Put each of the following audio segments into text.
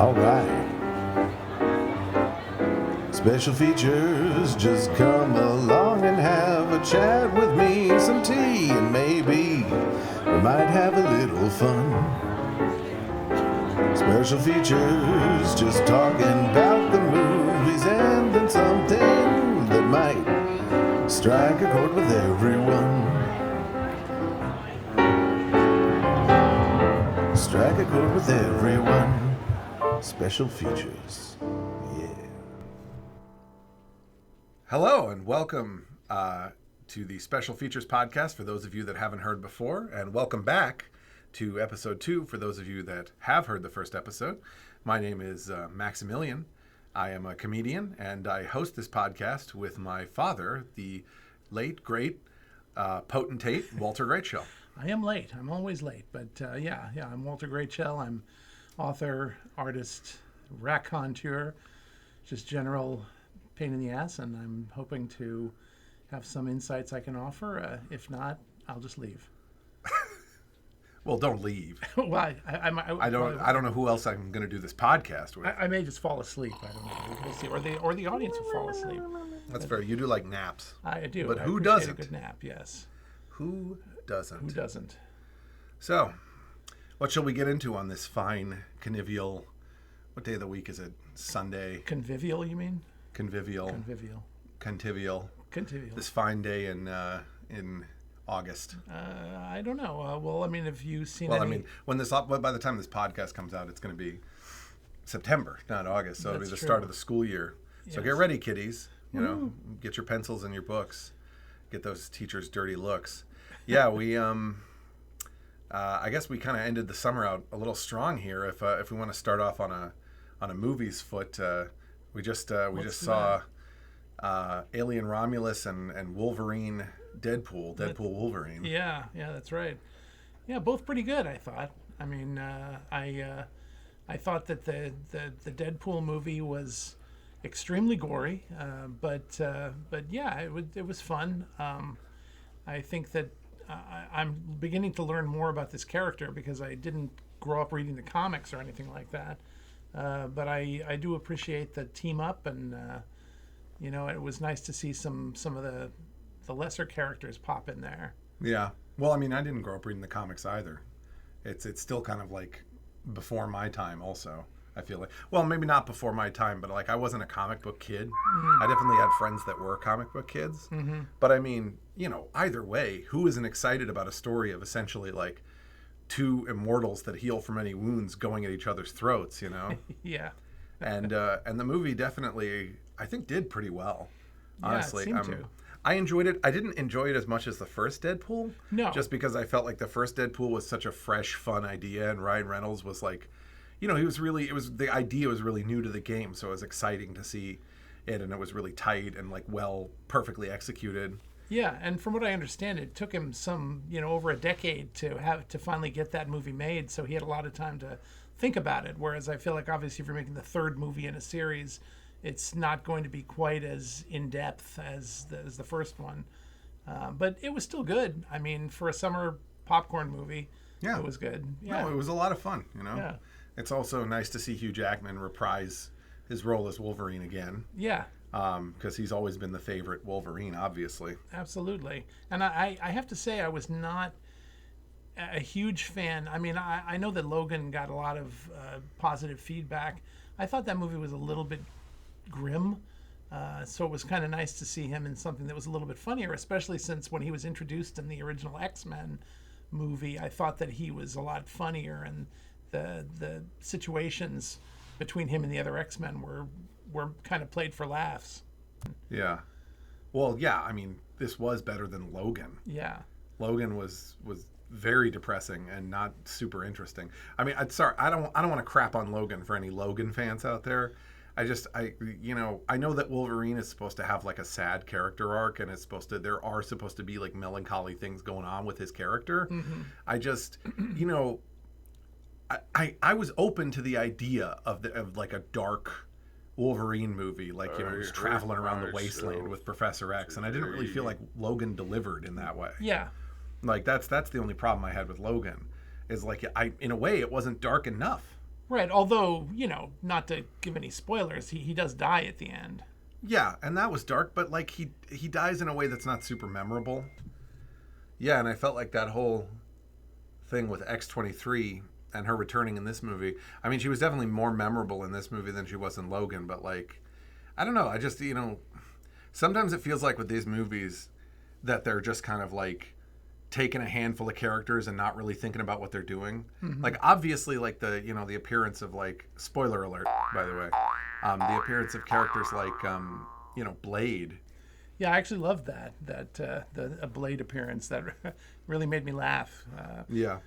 Alright. Special features, just come along and have a chat with me, some tea, and maybe we might have a little fun. Special features, just talking about the movies and then something that might strike a chord with everyone. Strike a chord with everyone. Special features. Yeah. Hello and welcome to the Special Features podcast for those of you that haven't heard before, and welcome back to episode 2 for those of you that have heard the first episode. My name is Maximilian. I am a comedian and I host this podcast with my father, the late, great, potentate, Walter Greatshell. I am late. I'm always late. But yeah, I'm Walter Greatshell. I'm author, artist, raconteur, just general pain in the ass. And I'm hoping to have some insights I can offer. If not, I'll just leave. Well, don't leave. Well, I don't know who else I'm going to do this podcast with. I may just fall asleep. I don't know. We'll see. Or the audience will fall asleep. That's fair. You do like naps. I do. But who appreciate doesn't? A good nap, yes. Who doesn't? Who doesn't? So, what shall we get into on this fine convivial? What day of the week is it? Sunday. Convivial, you mean? Convivial. Convivial. This fine day in August. I don't know. Well, I mean, have you seen? Well, I mean, by the time this podcast comes out, it's going to be September, not August. So it'll be the start of the school year. So Yes. get ready, kiddies. You know, get your pencils and your books. Get those teachers' dirty looks. Yeah, we I guess we kind of ended the summer out a little strong here. If we want to start off on a movie's foot, we just saw Alien Romulus and Wolverine Deadpool Wolverine. Yeah, that's right. Yeah, both pretty good, I thought. I mean, I thought that the Deadpool movie was extremely gory, but yeah, it was fun. I think that I'm beginning to learn more about this character because I didn't grow up reading the comics or anything like that. But I do appreciate the team up, and it was nice to see some of the lesser characters pop in there. Yeah. Well, I mean, I didn't grow up reading the comics either. It's still kind of like before my time also. I feel like, well, maybe not before my time, but like I wasn't a comic book kid. I definitely had friends that were comic book kids. Mm-hmm. But I mean, either way, who isn't excited about a story of essentially like two immortals that heal from any wounds going at each other's throats, Yeah. And the movie definitely, I think, did pretty well. Honestly, yeah, it seemed to. I enjoyed it. I didn't enjoy it as much as the first Deadpool. No. Just because I felt like the first Deadpool was such a fresh, fun idea, and Ryan Reynolds was like, the idea was really new to the game, so it was exciting to see it, and it was really tight and like perfectly executed. Yeah, and from what I understand, it took him over a decade to finally get that movie made, so he had a lot of time to think about it. Whereas I feel like obviously if you're making the third movie in a series, it's not going to be quite as in depth as the first one, but it was still good. I mean, for a summer popcorn movie, yeah, it was good. Yeah. No, it was a lot of fun. Yeah. It's also nice to see Hugh Jackman reprise his role as Wolverine again. Yeah. Because he's always been the favorite Wolverine, obviously. Absolutely. And I have to say I was not a huge fan. I mean, I know that Logan got a lot of positive feedback. I thought that movie was a little bit grim. So it was kind of nice to see him in something that was a little bit funnier, especially since when he was introduced in the original X-Men movie, I thought that he was a lot funnier, and the situations between him and the other X-Men were kind of played for laughs. Yeah. Well, yeah, I mean, this was better than Logan. Yeah. Logan was very depressing and not super interesting. I mean, I don't want to crap on Logan for any Logan fans out there. I know that Wolverine is supposed to have like a sad character arc, and there are supposed to be like melancholy things going on with his character. Mm-hmm. I just, I was open to the idea of like a dark Wolverine movie, like he's traveling around the wasteland with Professor X, and I didn't really feel like Logan delivered in that way. Yeah, like that's the only problem I had with Logan, is like in a way it wasn't dark enough. Right. Although, not to give any spoilers, he does die at the end. Yeah, and that was dark, but like he dies in a way that's not super memorable. Yeah, and I felt like that whole thing with X-23 and her returning in this movie. I mean, she was definitely more memorable in this movie than she was in Logan, but like, I don't know. I just, sometimes it feels like with these movies that they're just kind of like taking a handful of characters and not really thinking about what they're doing. Mm-hmm. Like, obviously, like the appearance of like, spoiler alert, by the way, the appearance of characters like, Blade. Yeah, I actually loved that the Blade appearance. That really made me laugh. Yeah.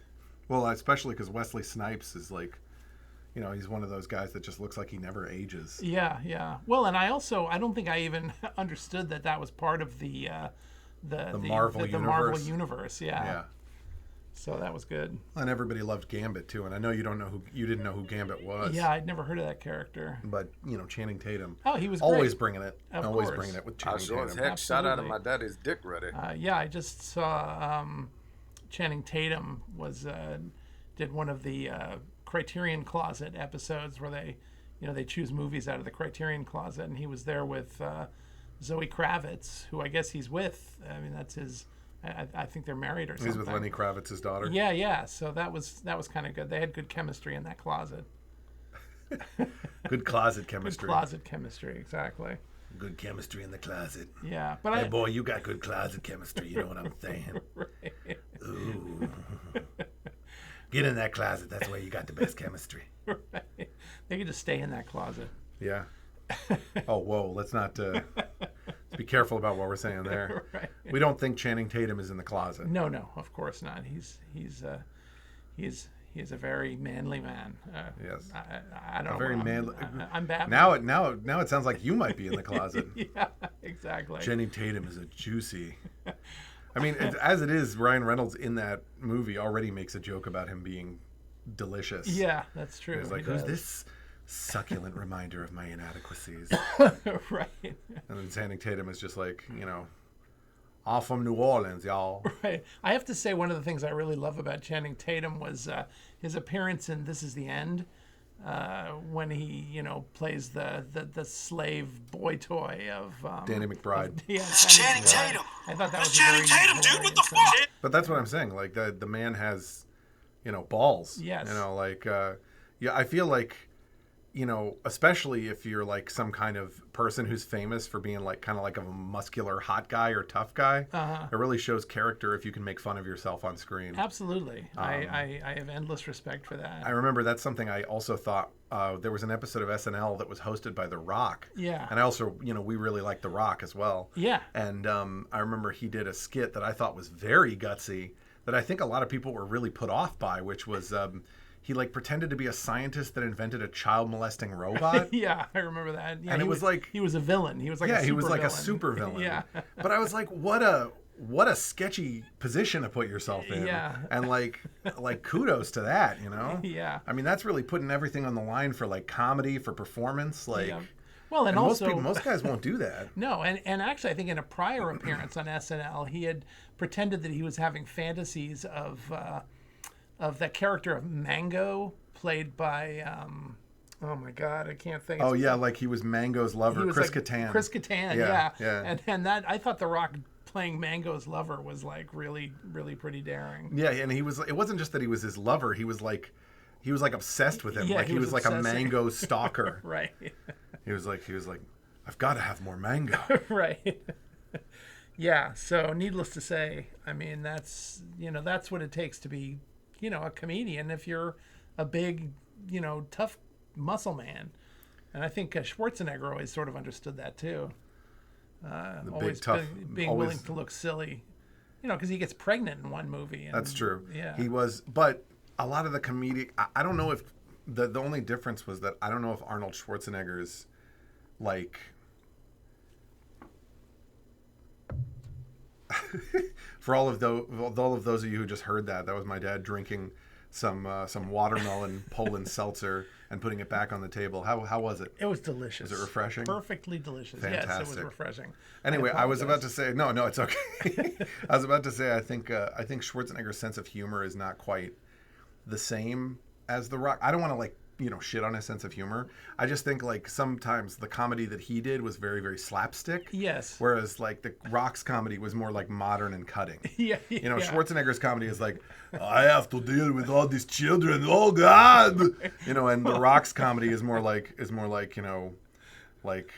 Well, especially because Wesley Snipes is like, he's one of those guys that just looks like he never ages. Yeah, yeah. Well, and I don't think I even understood that was part of the Marvel universe. The Marvel universe, yeah. Yeah. So that was good. And everybody loved Gambit too. And I know you didn't know who Gambit was. Yeah, I'd never heard of that character. But Channing Tatum. Oh, he was always great. bringing it. Of always course. bringing it with Channing Tatum. As heck, shot out of my daddy's dick ready. Yeah, I just saw Channing Tatum did one of the Criterion Closet episodes where they choose movies out of the Criterion Closet, and he was there with Zoe Kravitz, who I guess he's with. I mean, that's his. I think they're married or something. He's with Lenny Kravitz's daughter. Yeah. So that was kind of good. They had good chemistry in that closet. Good closet chemistry. Good closet chemistry, exactly. Good chemistry in the closet. Yeah, but hey, boy, you got good closet chemistry. You know what I'm saying? Right. Ooh. Get in that closet. That's where you got the best chemistry. Right. They could just stay in that closet. Yeah. Oh, whoa. Let's not. Let's be careful about what we're saying there. Right. We don't think Channing Tatum is in the closet. No, of course not. He's a very manly man. Yes. I don't know. Very manly. I'm bad. Now it sounds like you might be in the closet. Yeah, exactly. Channing Tatum is a juicy. I mean, as it is, Ryan Reynolds in that movie already makes a joke about him being delicious. Yeah, that's true. He's like, who's this succulent reminder of my inadequacies? Right. And then Channing Tatum is just like, all from New Orleans, y'all. Right. I have to say, one of the things I really love about Channing Tatum was his appearance in This Is the End, when he, plays the slave boy toy of Danny McBride. It's Channing Tatum. I thought that was Channing Tatum, dude. What the fuck? But that's what I'm saying. Like the man has, balls. Yes. I feel like, especially if you're like some kind of person who's famous for being like kind of like a muscular hot guy or tough guy, it really shows character if you can make fun of yourself on screen. Absolutely. I have endless respect for that. I remember that's something I also thought there was an episode of SNL that was hosted by The Rock. Yeah. And I also, we really liked The Rock as well. Yeah. And I remember he did a skit that I thought was very gutsy that I think a lot of people were really put off by, which was he like pretended to be a scientist that invented a child molesting robot. Yeah, I remember that. Yeah, and it was like he was a villain. He was like he was like a super villain. Yeah. But I was like, what a sketchy position to put yourself in. Yeah. And like kudos to that, Yeah. I mean, that's really putting everything on the line for like comedy, for performance, like. Yeah. Well, and also most guys won't do that. No, and actually, I think in a prior appearance on SNL, he had pretended that he was having fantasies of that character of Mango, played by oh my God, I can't think. Oh yeah, like he was Mango's lover, Chris like Kattan. Chris Kattan, Yeah. And that, I thought The Rock playing Mango's lover was like really, really pretty daring. Yeah, and it wasn't just that he was his lover. He was like obsessed with him. Yeah, like he was like a Mango stalker. Right. He was like, I've got to have more Mango. Right. Yeah. So needless to say, I mean, that's what it takes to be, a comedian if you're a big, tough muscle man. And I think Schwarzenegger always sort of understood that too. Always big, tough, being always willing to look silly, because he gets pregnant in one movie. And, that's true. Yeah. He was, but a lot of the comedic, I don't know if the only difference was that I don't know if Arnold Schwarzenegger's like for all of those of you who just heard that was my dad drinking some watermelon Poland seltzer and putting it back on the table. How was it? It was delicious. Was it refreshing? Perfectly delicious. Fantastic. Yes, it was refreshing. Anyway, I was about to say no, it's okay. I was about to say I think Schwarzenegger's sense of humor is not quite the same as The Rock. I don't want to like shit on his sense of humor. I just think like sometimes the comedy that he did was very, very slapstick. Yes. Whereas like the Rock's comedy was more like modern and cutting. Yeah. Schwarzenegger's comedy is like, I have to deal with all these children. Oh God. And the Rock's comedy is more like like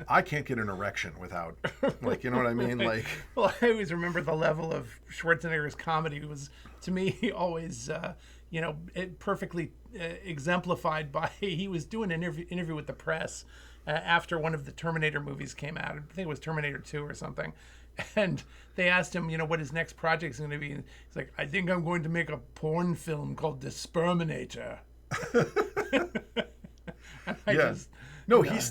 I can't get an erection without, like, you know what I mean? Like, well, I always remember the level of Schwarzenegger's comedy was, to me, always, it perfectly exemplified by he was doing an interview with the press after one of the Terminator movies came out. I think it was Terminator 2 or something. And they asked him, what his next project is going to be. And he's like, I think I'm going to make a porn film called The Sperminator. He's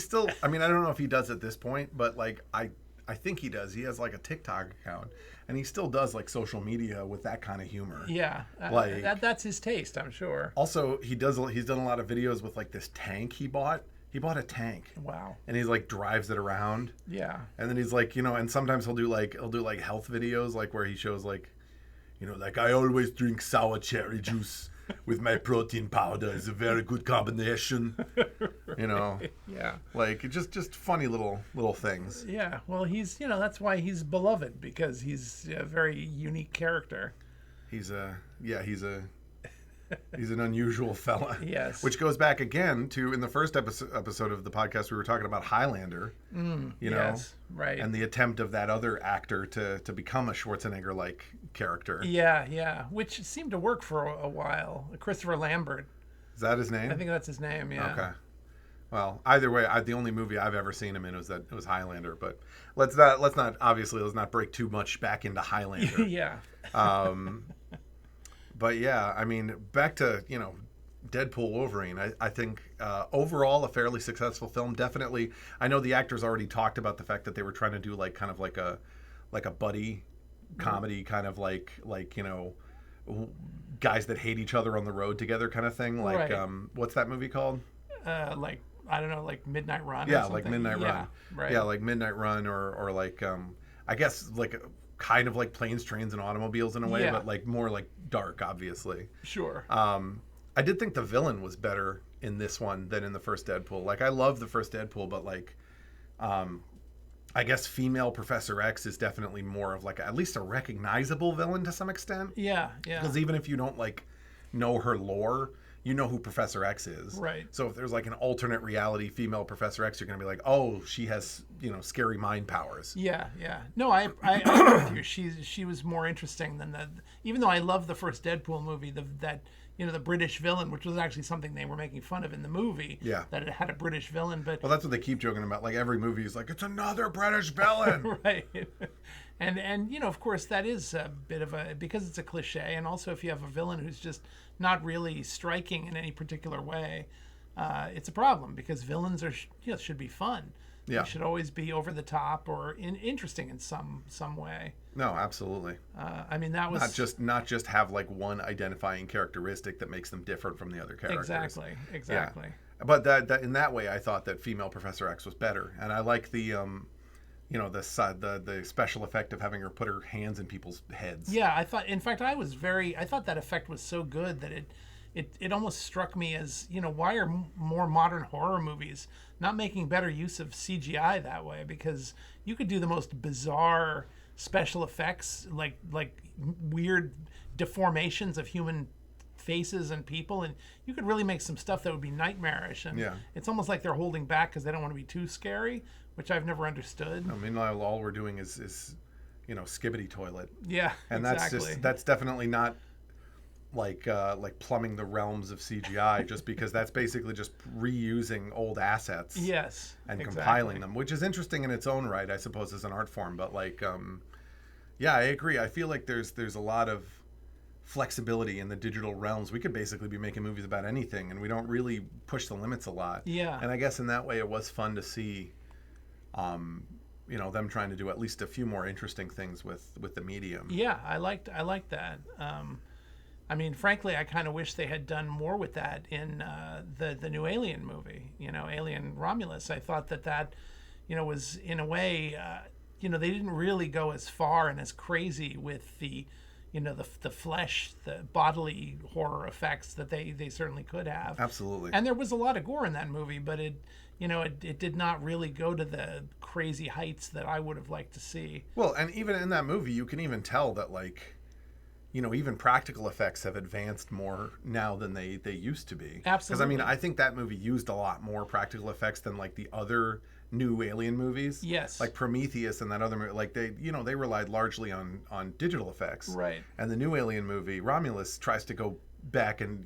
still, I mean, I don't know if he does at this point, but like, I think he does. He has like a TikTok account and he still does like social media with that kind of humor. Yeah. Like that's his taste, I'm sure. Also, he's done a lot of videos with like this tank he bought. He bought a tank. Wow. And he's like drives it around. Yeah. And then he's like, and sometimes he'll do like health videos, like where he shows like, like I always drink sour cherry juice with my protein powder. It's a very good combination. Yeah. Like just funny little things. Yeah. Well, he's, that's why he's beloved, because he's a very unique character. He's an unusual fella. Yes. Which goes back again to in the first episode of the podcast we were talking about Highlander. Yes, right. And the attempt of that other actor to become a Schwarzenegger-like character. Yeah. Which seemed to work for a while. Christopher Lambert. Is that his name? I think that's his name. Yeah. Okay. Well, either way, the only movie I've ever seen him in was Highlander. But let's not break too much back into Highlander. Yeah. But yeah, I mean, back to, Deadpool Wolverine. I think overall a fairly successful film. Definitely, I know the actors already talked about the fact that they were trying to do like kind of like a buddy comedy, kind of like guys that hate each other on the road together kind of thing. Like, right. What's that movie called? Like, I don't know, like Midnight Run. Yeah, or something. like Midnight Run. Right. Yeah, like Midnight Run, or like I guess like kind of like Planes, Trains, and Automobiles in a way, but like more like dark, obviously. Sure. I did think the villain was better in this one than in the first Deadpool. Like, I love the first Deadpool, but like, I guess female Professor X is definitely more of like at least a recognizable villain to some extent. Yeah. Because even if you don't like know her lore, you know who Professor X is. Right. So if there's like an alternate reality female Professor X, you're going to be like, oh, she has, scary mind powers. Yeah. No, I agree with you. She was more interesting than even though I love the first Deadpool movie, the British villain, which was actually something they were making fun of in the movie. Yeah. That it had a British villain, but well, that's what they keep joking about. Like every movie is like, it's another British villain. Right. And of course that is a bit of because it's a cliche, and also if you have a villain who's just not really striking in any particular way, it's a problem, because villains should be fun. Yeah. They should always be over the top or interesting in some way. No, absolutely. I mean, that was not just have like one identifying characteristic that makes them different from the other characters. Exactly. Yeah. But that in that way, I thought that female Professor X was better, and I like the the special effect of having her put her hands in people's heads. Yeah, I thought that effect was so good that it almost struck me as, why are more modern horror movies not making better use of CGI that way? Because you could do the most bizarre special effects, like weird deformations of human faces and people, and you could really make some stuff that would be nightmarish. And it's almost like they're holding back because they don't want to be too scary, which I've never understood. I mean, all we're doing is skibbity toilet. Yeah, and exactly. that's definitely not like plumbing the realms of CGI, just because that's basically just reusing old assets. Yes, and compiling them, which is interesting in its own right, I suppose, as an art form. But like, yeah, I agree. I feel like there's a lot of flexibility in the digital realms. We could basically be making movies about anything, and we don't really push the limits a lot. Yeah. And I guess in that way, it was fun to see, them trying to do at least a few more interesting things with the medium. Yeah, I liked that. I mean, frankly, I kind of wish they had done more with that in the new Alien movie. Alien Romulus. I thought that was in a way, they didn't really go as far and as crazy with the the flesh, the bodily horror effects that they certainly could have. Absolutely. And there was a lot of gore in that movie, but it did not really go to the crazy heights that I would have liked to see. Well, and even in that movie, you can even tell that, like, even practical effects have advanced more now than they used to be. Absolutely. Because, I think that movie used a lot more practical effects than, like, the other new Alien movies. Yes. Like Prometheus and that other movie. Like, they relied largely on digital effects. Right. And the new Alien movie, Romulus, tries to go back and,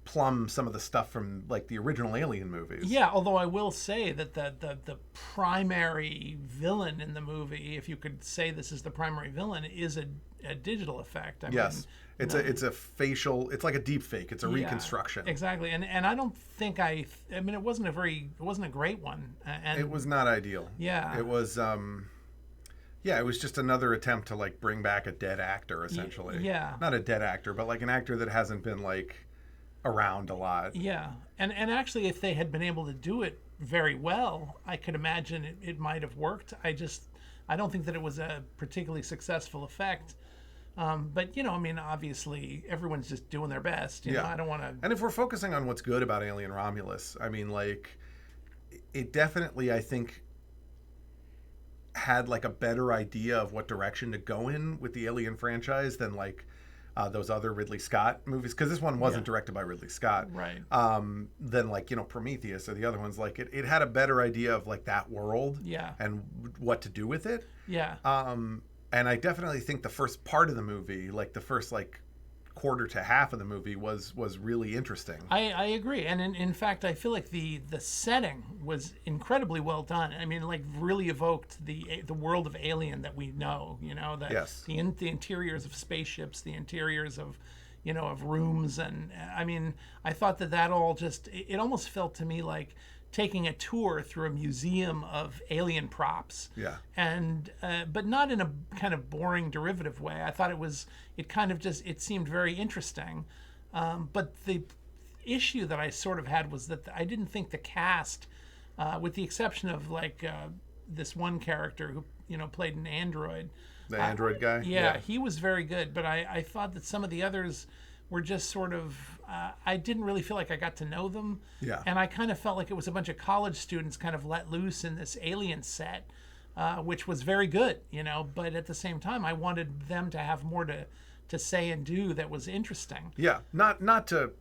plumb some of the stuff from, like, the original Alien movies. Yeah, although I will say that the primary villain in the movie, if you could say this is the primary villain, is a digital effect. Yes. It's a facial, it's like a deep fake. It's a reconstruction. Exactly. And I don't think it wasn't a great one. And it was not ideal. Yeah. It was it was just another attempt to, like, bring back a dead actor, essentially. Yeah. Not a dead actor, but, like, an actor that hasn't been, like, around a lot. Yeah. And actually, if they had been able to do it very well, I could imagine it might have worked. I don't think that it was a particularly successful effect. But, obviously, everyone's just doing their best. You know, I don't want to... And if we're focusing on what's good about Alien Romulus, it definitely, I think, had, like, a better idea of what direction to go in with the Alien franchise than, like, those other Ridley Scott movies. Because this one wasn't directed by Ridley Scott. Right. Than, like, Prometheus or the other ones. Like, it had a better idea of, like, that world. Yeah. And what to do with it. Yeah. And I definitely think the first part of the movie, like the first, like, quarter to half of the movie was really interesting. I agree. And in fact, I feel like the setting was incredibly well done. Like, really evoked the world of Alien that we know, Yes. the interiors of spaceships, the interiors of, of rooms. And I thought that all just, it almost felt to me like taking a tour through a museum of alien props. Yeah. And but not in a kind of boring derivative way. I thought it seemed very interesting. But the issue that I sort of had was that I didn't think the cast, with the exception of, like, this one character who played an android. The android guy? Yeah, he was very good. But I thought that some of the others were just sort of, I didn't really feel like I got to know them. Yeah. And I kind of felt like it was a bunch of college students kind of let loose in this alien set, which was very good, but at the same time, I wanted them to have more to say and do that was interesting. Yeah. Not to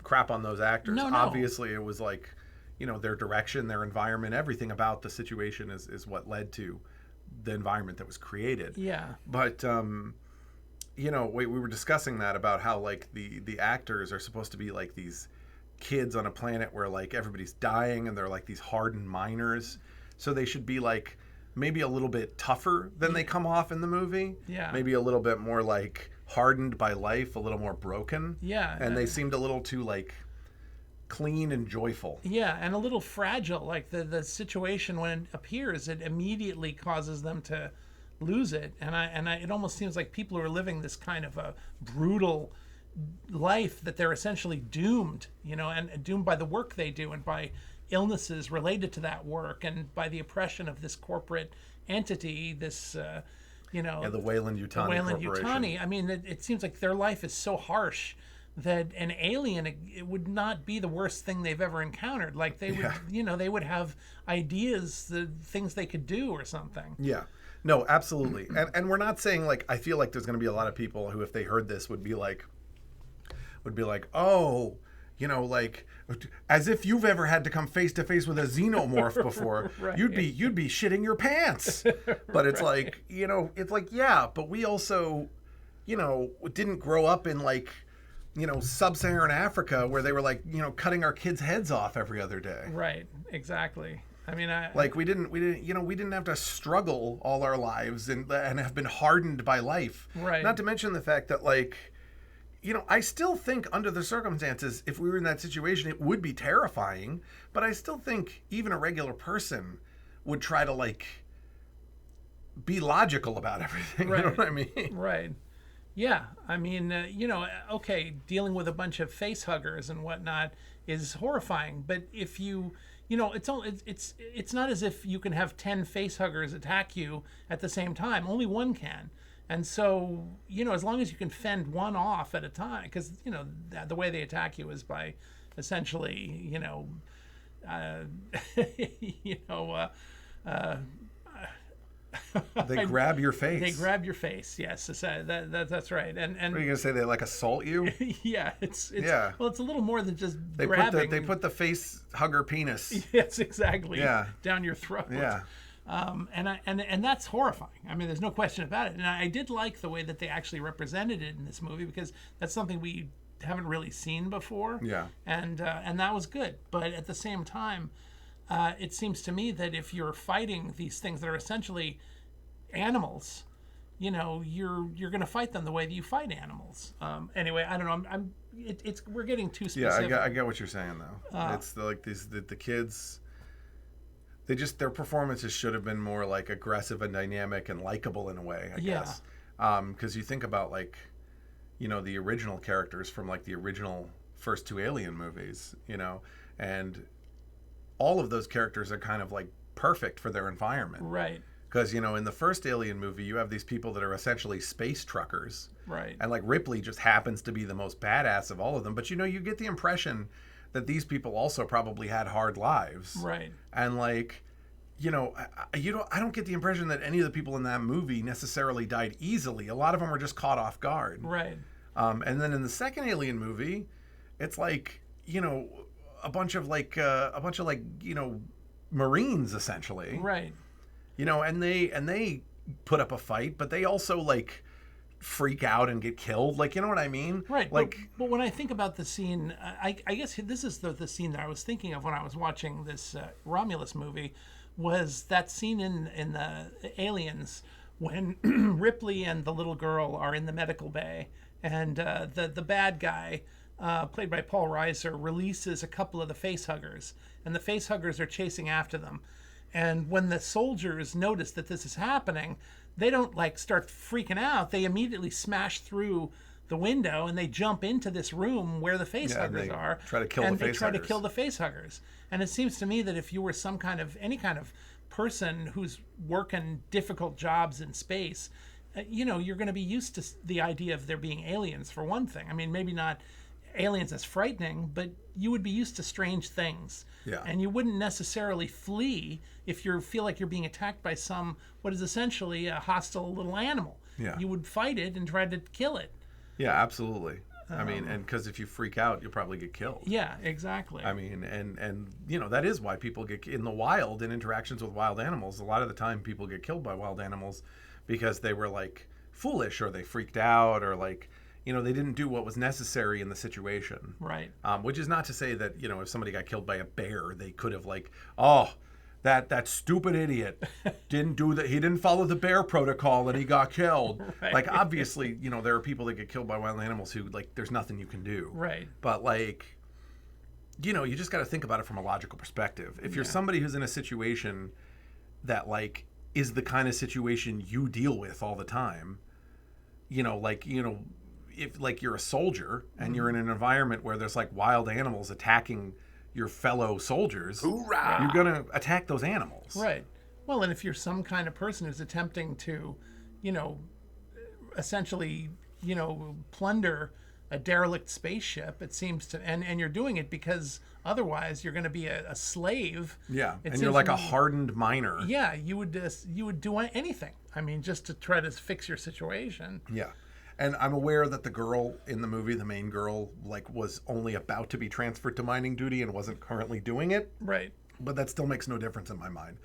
crap on those actors. No. Obviously, it was like, their direction, their environment, everything about the situation is what led to the environment that was created. Yeah. But, we were discussing that about how, like, the actors are supposed to be like these kids on a planet where, like, everybody's dying and they're like these hardened miners. So they should be, like, maybe a little bit tougher than they come off in the movie. Yeah. Maybe a little bit more, like, hardened by life, a little more broken. Yeah. And they seemed a little too, like, clean and joyful. Yeah, and a little fragile. Like, the situation when it appears, it immediately causes them to lose it. And it almost seems like people who are living this kind of a brutal life, that they're essentially doomed, and doomed by the work they do and by illnesses related to that work and by the oppression of this corporate entity, this the Weyland-Yutani Corporation. It seems like their life is so harsh that an alien, it would not be the worst thing they've ever encountered. Like, they would they would have ideas, the things they could do or something. Yeah. No, absolutely. And we're not saying, like, I feel like there's going to be a lot of people who, if they heard this, would be like, oh, like, as if you've ever had to come face to face with a xenomorph before. Right. You'd be shitting your pants. But it's like, it's like, yeah, but we also, didn't grow up in, like, sub-Saharan Africa where they were, like, cutting our kids' heads off every other day. Right. Exactly. We didn't have to struggle all our lives and have been hardened by life. Right. Not to mention the fact that, like, I still think under the circumstances, if we were in that situation, it would be terrifying. But I still think even a regular person would try to, like, be logical about everything. Right. You know what I mean? Right. Yeah. Okay, dealing with a bunch of face huggers and whatnot is horrifying. But if you... it's not as if you can have 10 face huggers attack you at the same time. Only one can. And so, as long as you can fend one off at a time, because, the way they attack you is by essentially, They grab your face. They grab your face. Yes, that's right. And what are you gonna say? They like assault you? Yeah, it's Yeah. Well, it's a little more than just They grabbing. put the face hugger penis. Yes, exactly. Yeah. Down your throat. Yeah. And that's horrifying. I mean, there's no question about it. And I did like the way that they actually represented it in this movie, because that's something we haven't really seen before. Yeah. And that was good. But at the same time, it seems to me that if you're fighting these things that are essentially animals, you're going to fight them the way that you fight animals. Anyway, I don't know. We're getting too specific. Yeah, I get what you're saying though. It's the kids. Their performances should have been more like aggressive and dynamic and likable in a way, I guess. Because you think about the original characters from like the original first two Alien movies, and all of those characters are kind of like perfect for their environment. Right. Because, in the first Alien movie, you have these people that are essentially space truckers. Right. And like Ripley just happens to be the most badass of all of them. But, you get the impression that these people also probably had hard lives. Right. And like, I don't get the impression that any of the people in that movie necessarily died easily. A lot of them were just caught off guard. Right. And then in the second Alien movie, it's like, a bunch of Marines essentially. Right. And they put up a fight, but they also like freak out and get killed. Like, you know what I mean? Right. Like, but when I think about the scene, I guess this is the scene that I was thinking of when I was watching this Romulus movie, was that scene in the Aliens when Ripley and the little girl are in the medical bay, and the bad guy, played by Paul Reiser, releases a couple of the facehuggers, and the facehuggers are chasing after them. And when the soldiers notice that this is happening, they don't like start freaking out. They immediately smash through the window and they jump into this room where the facehuggers are. Try to kill and the they try to facehuggers. kill the facehuggers. And it seems to me that if you were any kind of person who's working difficult jobs in space, you're going to be used to the idea of there being aliens, for one thing. I mean, maybe not aliens as frightening, but you would be used to strange things. Yeah. And you wouldn't necessarily flee if you feel like you're being attacked by what is essentially a hostile little animal. Yeah. You would fight it and try to kill it. Yeah, absolutely. I mean, and because if you freak out, you'll probably get killed. Yeah, exactly. I mean, and that is why people get in the wild, in interactions with wild animals. A lot of the time, people get killed by wild animals because they were like foolish, or they freaked out, or like, they didn't do what was necessary in the situation. Right. Which is not to say that, if somebody got killed by a bear, they could have like, oh, that stupid idiot didn't do that. He didn't follow the bear protocol and he got killed. Right. Like, obviously, there are people that get killed by wild animals who, like, there's nothing you can do. Right. But, like, you just got to think about it from a logical perspective. If you're somebody who's in a situation that, like, is the kind of situation you deal with all the time, if, like, you're a soldier and you're in an environment where there's, like, wild animals attacking your fellow soldiers, Hoorah! You're going to attack those animals. Right. Well, and if you're some kind of person who's attempting to, essentially, plunder a derelict spaceship, it seems to, and you're doing it because otherwise you're going to be a slave. Yeah, It and you're seems like to a me- hardened miner. Yeah, you would do anything. I mean, just to try to fix your situation. Yeah. And I'm aware that the girl in the movie, the main girl, like, was only about to be transferred to mining duty and wasn't currently doing it. Right. But that still makes no difference in my mind,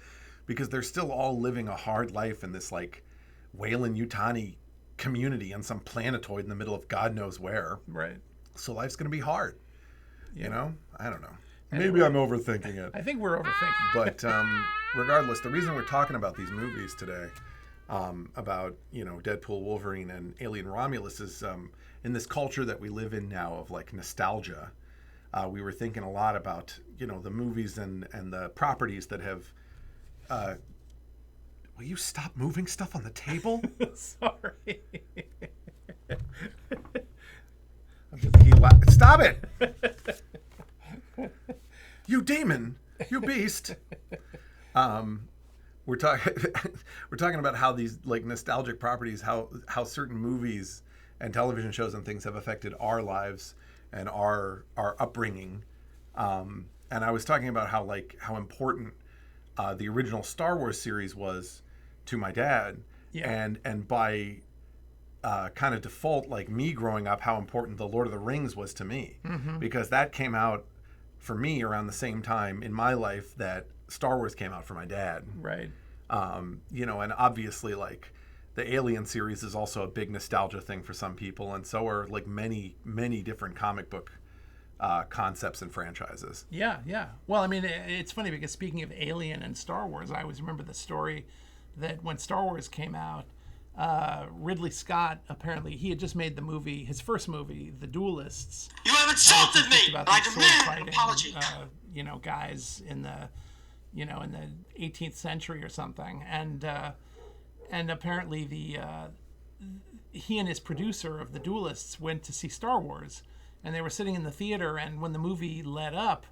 because they're still all living a hard life in this, like, Weyland-Yutani community on some planetoid in the middle of God knows where. Right. So life's going to be hard. Yeah. You know? I don't know. Anyway. Maybe I'm overthinking it. I think we're overthinking. But regardless, the reason we're talking about these movies today, about, Deadpool, Wolverine, and Alien Romulus, is in this culture that we live in now of, like, nostalgia. We were thinking a lot about, the movies and the properties that have... will you stop moving stuff on the table? Sorry. Stop it! You demon! You beast! we're talking we're talking about how these like nostalgic properties, how certain movies and television shows and things have affected our lives and our upbringing. And I was talking about how important the original Star Wars series was to my dad, and by kind of default, like me growing up, how important the Lord of the Rings was to me, because that came out for me around the same time in my life that Star Wars came out for my dad. Right. You know, and obviously like the Alien series is also a big nostalgia thing for some people, and so are like many different comic book concepts and franchises. Yeah. Well, I mean, it's funny because speaking of Alien and Star Wars, I always remember the story that when Star Wars came out, Ridley Scott, apparently he had just made the movie, his first movie, The Duelists. You have insulted me. About I these demand an apology. you know, guys in the, you know, in the 18th century or something, and apparently he and his producer of The Duelists went to see Star Wars, and they were sitting in the theater, and when the movie let up,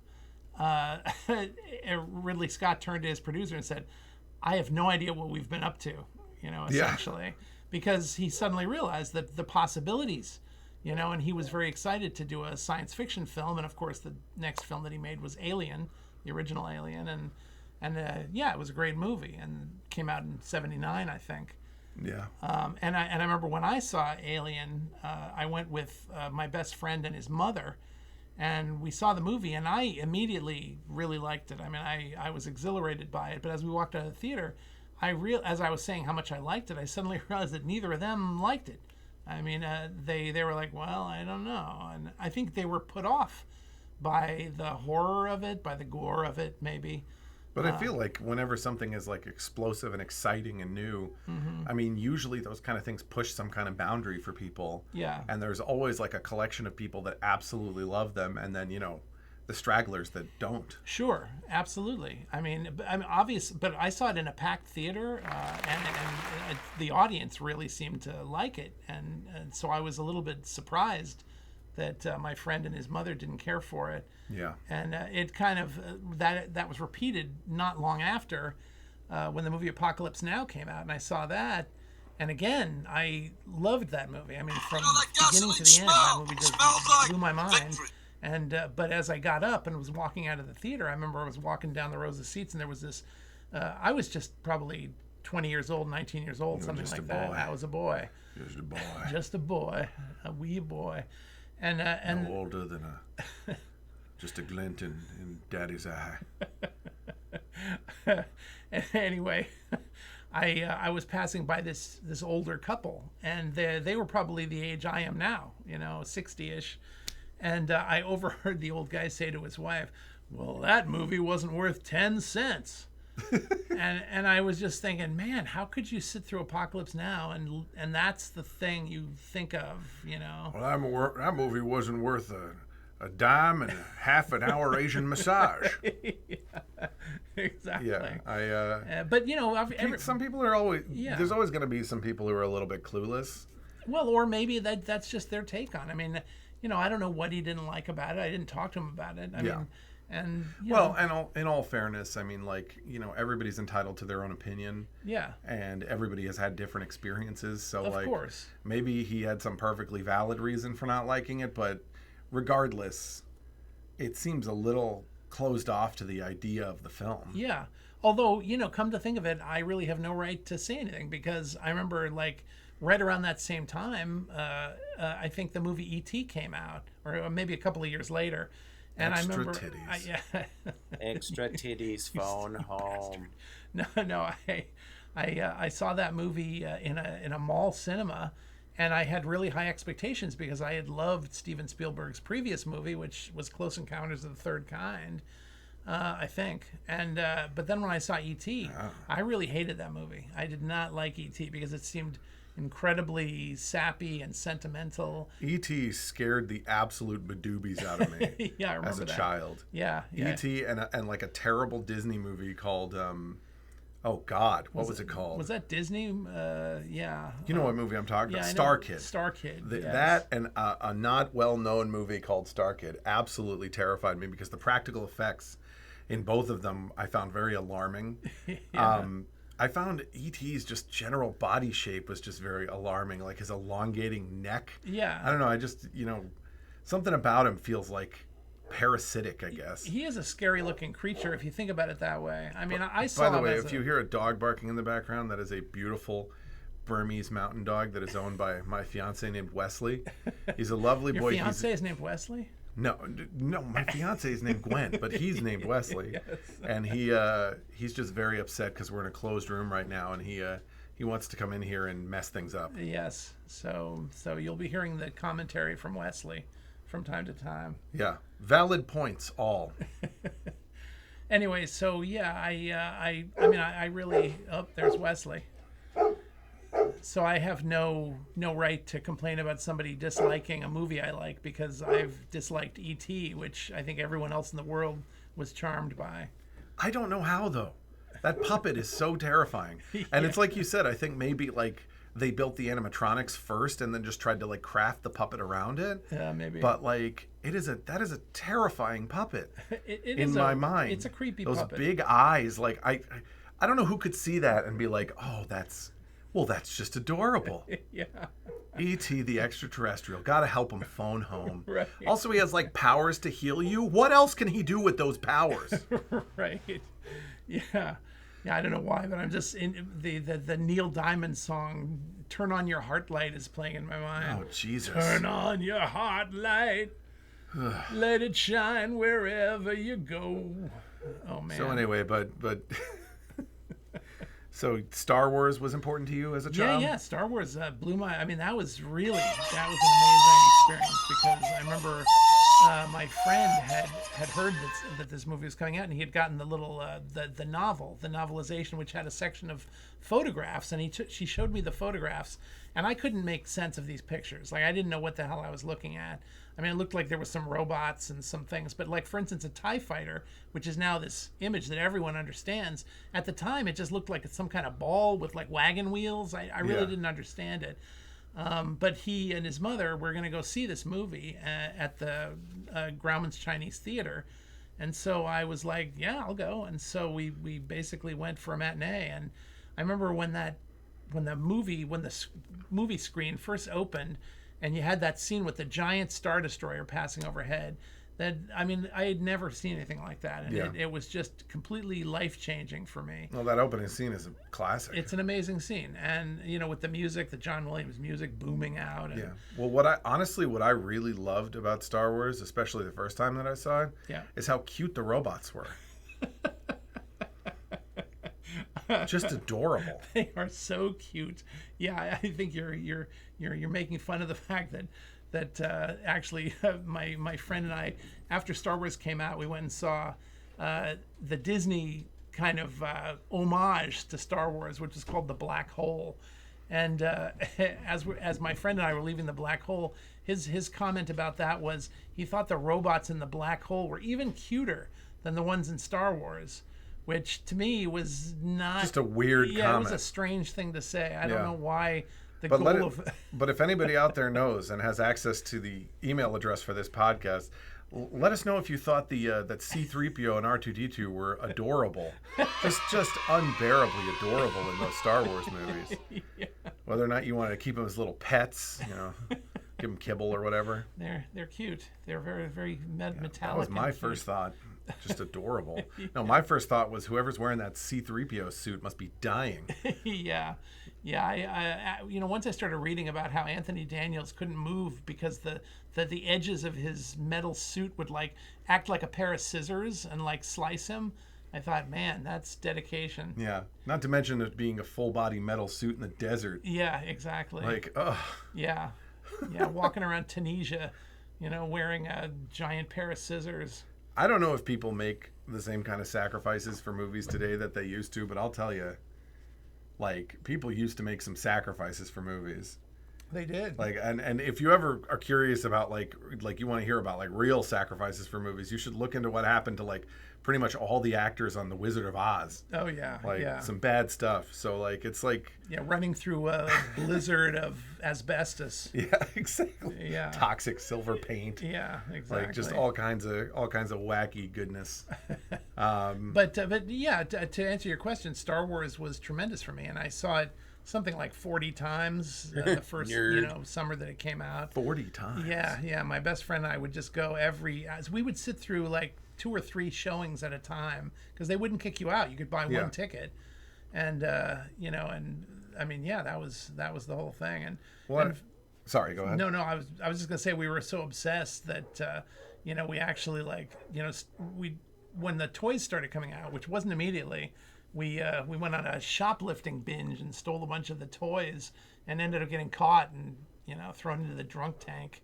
Ridley Scott turned to his producer and said, "I have no idea what we've been up to," you know, essentially, because he suddenly realized that the possibilities, you know, and he was very excited to do a science fiction film, and of course the next film that he made was Alien, the original Alien, and it was a great movie, and came out in '79, I think. Yeah. And I remember when I saw Alien, I went with my best friend and his mother, and we saw the movie, and I immediately really liked it. I mean, I was exhilarated by it, but as we walked out of the theater, as I was saying how much I liked it, I suddenly realized that neither of them liked it. I mean, they were like, well, I don't know, and I think they were put off by the horror of it, by the gore of it, maybe. But I feel like whenever something is like explosive and exciting and new, I mean, usually those kind of things push some kind of boundary for people. Yeah. And there's always like a collection of people that absolutely love them, and then, you know, the stragglers that don't. Sure, absolutely. I mean, obvious, but I saw it in a packed theater, and the audience really seemed to like it, and so I was a little bit surprised that my friend and his mother didn't care for it. Yeah. And it kind of that was repeated not long after when the movie Apocalypse Now came out, and I saw that, and again I loved that movie. I mean, from beginning to the end, that movie just blew my mind. And but as I got up and was walking out of the theater, I remember I was walking down the rows of seats, and there was this. I was just probably 20 years old, 19 years old, something like that. I was a boy. Just a boy. Just a boy, a wee boy, and no older than just a glint in Daddy's eye. Anyway, I was passing by this older couple, and they were probably the age I am now, you know, 60-ish. And I overheard the old guy say to his wife, "Well, that movie wasn't worth 10 cents." and I was just thinking, man, how could you sit through Apocalypse Now and that's the thing you think of, you know? Well, that movie wasn't worth a dime and a half an hour Asian massage. Yeah, exactly. Yeah, but you know, some people are always. Yeah. There's always going to be some people who are a little bit clueless. Well, or maybe that's just their take on it. I mean, you know, I don't know what he didn't like about it. I didn't talk to him about it. I mean, and in all fairness, I mean, like, you know, everybody's entitled to their own opinion. Yeah. And everybody has had different experiences. So, of course, maybe he had some perfectly valid reason for not liking it, but regardless, it seems a little closed off to the idea of the film. Yeah. Although, you know, come to think of it, I really have no right to say anything, because I remember, like, right around that same time, I think the movie E.T. came out, or maybe a couple of years later. And Extra I remember, titties. Extra titties, phone home. No, I saw that movie in a mall cinema, and I had really high expectations because I had loved Steven Spielberg's previous movie, which was Close Encounters of the Third Kind, I think. And but then when I saw E.T., I really hated that movie. I did not like E.T. because it seemed incredibly sappy and sentimental. E.T. scared the absolute bedoobies out of me. Yeah, I remember as a that. child. Yeah. E.T. and like a terrible Disney movie called oh God, what was it called? Was that Disney? Yeah. You know what movie I'm talking about? Star Kid. Star Kid. Yes. That and a not well-known movie called Star Kid absolutely terrified me because the practical effects in both of them I found very alarming. Yeah. I found E.T.'s just general body shape was just very alarming, like his elongating neck. Yeah. I don't know. I just, something about him feels like parasitic, I guess. He is a scary looking creature if you think about it that way. I mean, I saw By the him way, as if you hear a dog barking in the background, that is a beautiful Burmese mountain dog that is owned by my fiance named Wesley. He's a lovely Your boy. fiance is named Wesley? No, my fiance is named Gwen, but he's named Wesley, Yes. and he's just very upset because we're in a closed room right now, and he wants to come in here and mess things up. Yes. So you'll be hearing the commentary from Wesley from time to time. Yeah, valid points all. Anyway, so yeah, I really. Oh, there's Wesley. So I have no right to complain about somebody disliking a movie I like because I've disliked E.T., which I think everyone else in the world was charmed by. I don't know how though. That puppet is so terrifying, and it's like you said. I think maybe like they built the animatronics first and then just tried to like craft the puppet around it. Yeah, maybe. But like that is a terrifying puppet It in is my mind. It's a creepy Those puppet. big eyes, like I don't know who could see that and be like, oh, that's just adorable. Yeah. E.T. the extraterrestrial. Gotta help him phone home. Right. Also, he has like powers to heal you. What else can he do with those powers? Right. Yeah. Yeah, I don't know why, but I'm just in the Neil Diamond song "Turn On Your Heart Light" is playing in my mind. Oh, Jesus. Turn on your heart light, let it shine wherever you go. Oh man. So anyway, but so Star Wars was important to you as a child? Yeah. Star Wars blew my. I mean, that was an amazing experience because I remember my friend had heard that this movie was coming out, and he had gotten the little the novelization, which had a section of photographs, and she showed me the photographs, and I couldn't make sense of these pictures. Like I didn't know what the hell I was looking at. I mean, it looked like there was some robots and some things, but like for instance, a TIE fighter, which is now this image that everyone understands. At the time, it just looked like it's some kind of ball with like wagon wheels. I really didn't understand it. But he and his mother were going to go see this movie at the Grauman's Chinese Theater. And so I was like, yeah, I'll go. And so we basically went for a matinee. And I remember when the movie screen first opened and you had that scene with the giant Star Destroyer passing overhead. That, I mean, I had never seen anything like that. And it was just completely life-changing for me. Well, that opening scene is a classic. It's an amazing scene. And, with the music, the John Williams music booming out. And, yeah. Well, what I really loved about Star Wars, especially the first time that I saw it, is how cute the robots were. Just adorable. They are so cute. Yeah, I think you're making fun of the fact that actually my friend and I, after Star Wars came out, we went and saw the Disney kind of homage to Star Wars, which is called The Black Hole. And as my friend and I were leaving the black hole, his comment about that was he thought the robots in the black hole were even cuter than the ones in Star Wars, which to me was not just a weird comment. Yeah, it was a strange thing to say. I don't know why. But if anybody out there knows and has access to the email address for this podcast, let us know if you thought that C-3PO and R2-D2 were adorable, just unbearably adorable in those Star Wars movies. Yeah. Whether or not you want to keep them as little pets, give them kibble or whatever. They're cute. They're very very metallic. That was my first thought. Just adorable. No, my first thought was whoever's wearing that C-3PO suit must be dying. Yeah. I once I started reading about how Anthony Daniels couldn't move because the edges of his metal suit would like act like a pair of scissors and like slice him. I thought, man, that's dedication. Yeah. Not to mention it being a full body metal suit in the desert. Yeah, exactly. Like, ugh. Yeah, walking around Tunisia, wearing a giant pair of scissors. I don't know if people make the same kind of sacrifices for movies today that they used to, but I'll tell you, like, people used to make some sacrifices for movies. They did. Like, and if you ever are curious about like you want to hear about like real sacrifices for movies, you should look into what happened to like pretty much all the actors on The Wizard of Oz. Oh yeah, Like yeah. some bad stuff. So like it's like Running through a blizzard of asbestos. yeah, exactly. Yeah. Toxic silver paint. Yeah, exactly. Like just all kinds of wacky goodness. But yeah, to answer your question, Star Wars was tremendous for me, and I saw it something like 40 times the first summer that it came out. 40 times. Yeah. My best friend and I would just go as we would sit through like 2 or 3 showings at a time because they wouldn't kick you out. You could buy one ticket, and and I mean, that was the whole thing. And Sorry, go ahead. No, I was just gonna say we were so obsessed that we actually when the toys started coming out, which wasn't immediately. We went on a shoplifting binge and stole a bunch of the toys and ended up getting caught and thrown into the drunk tank,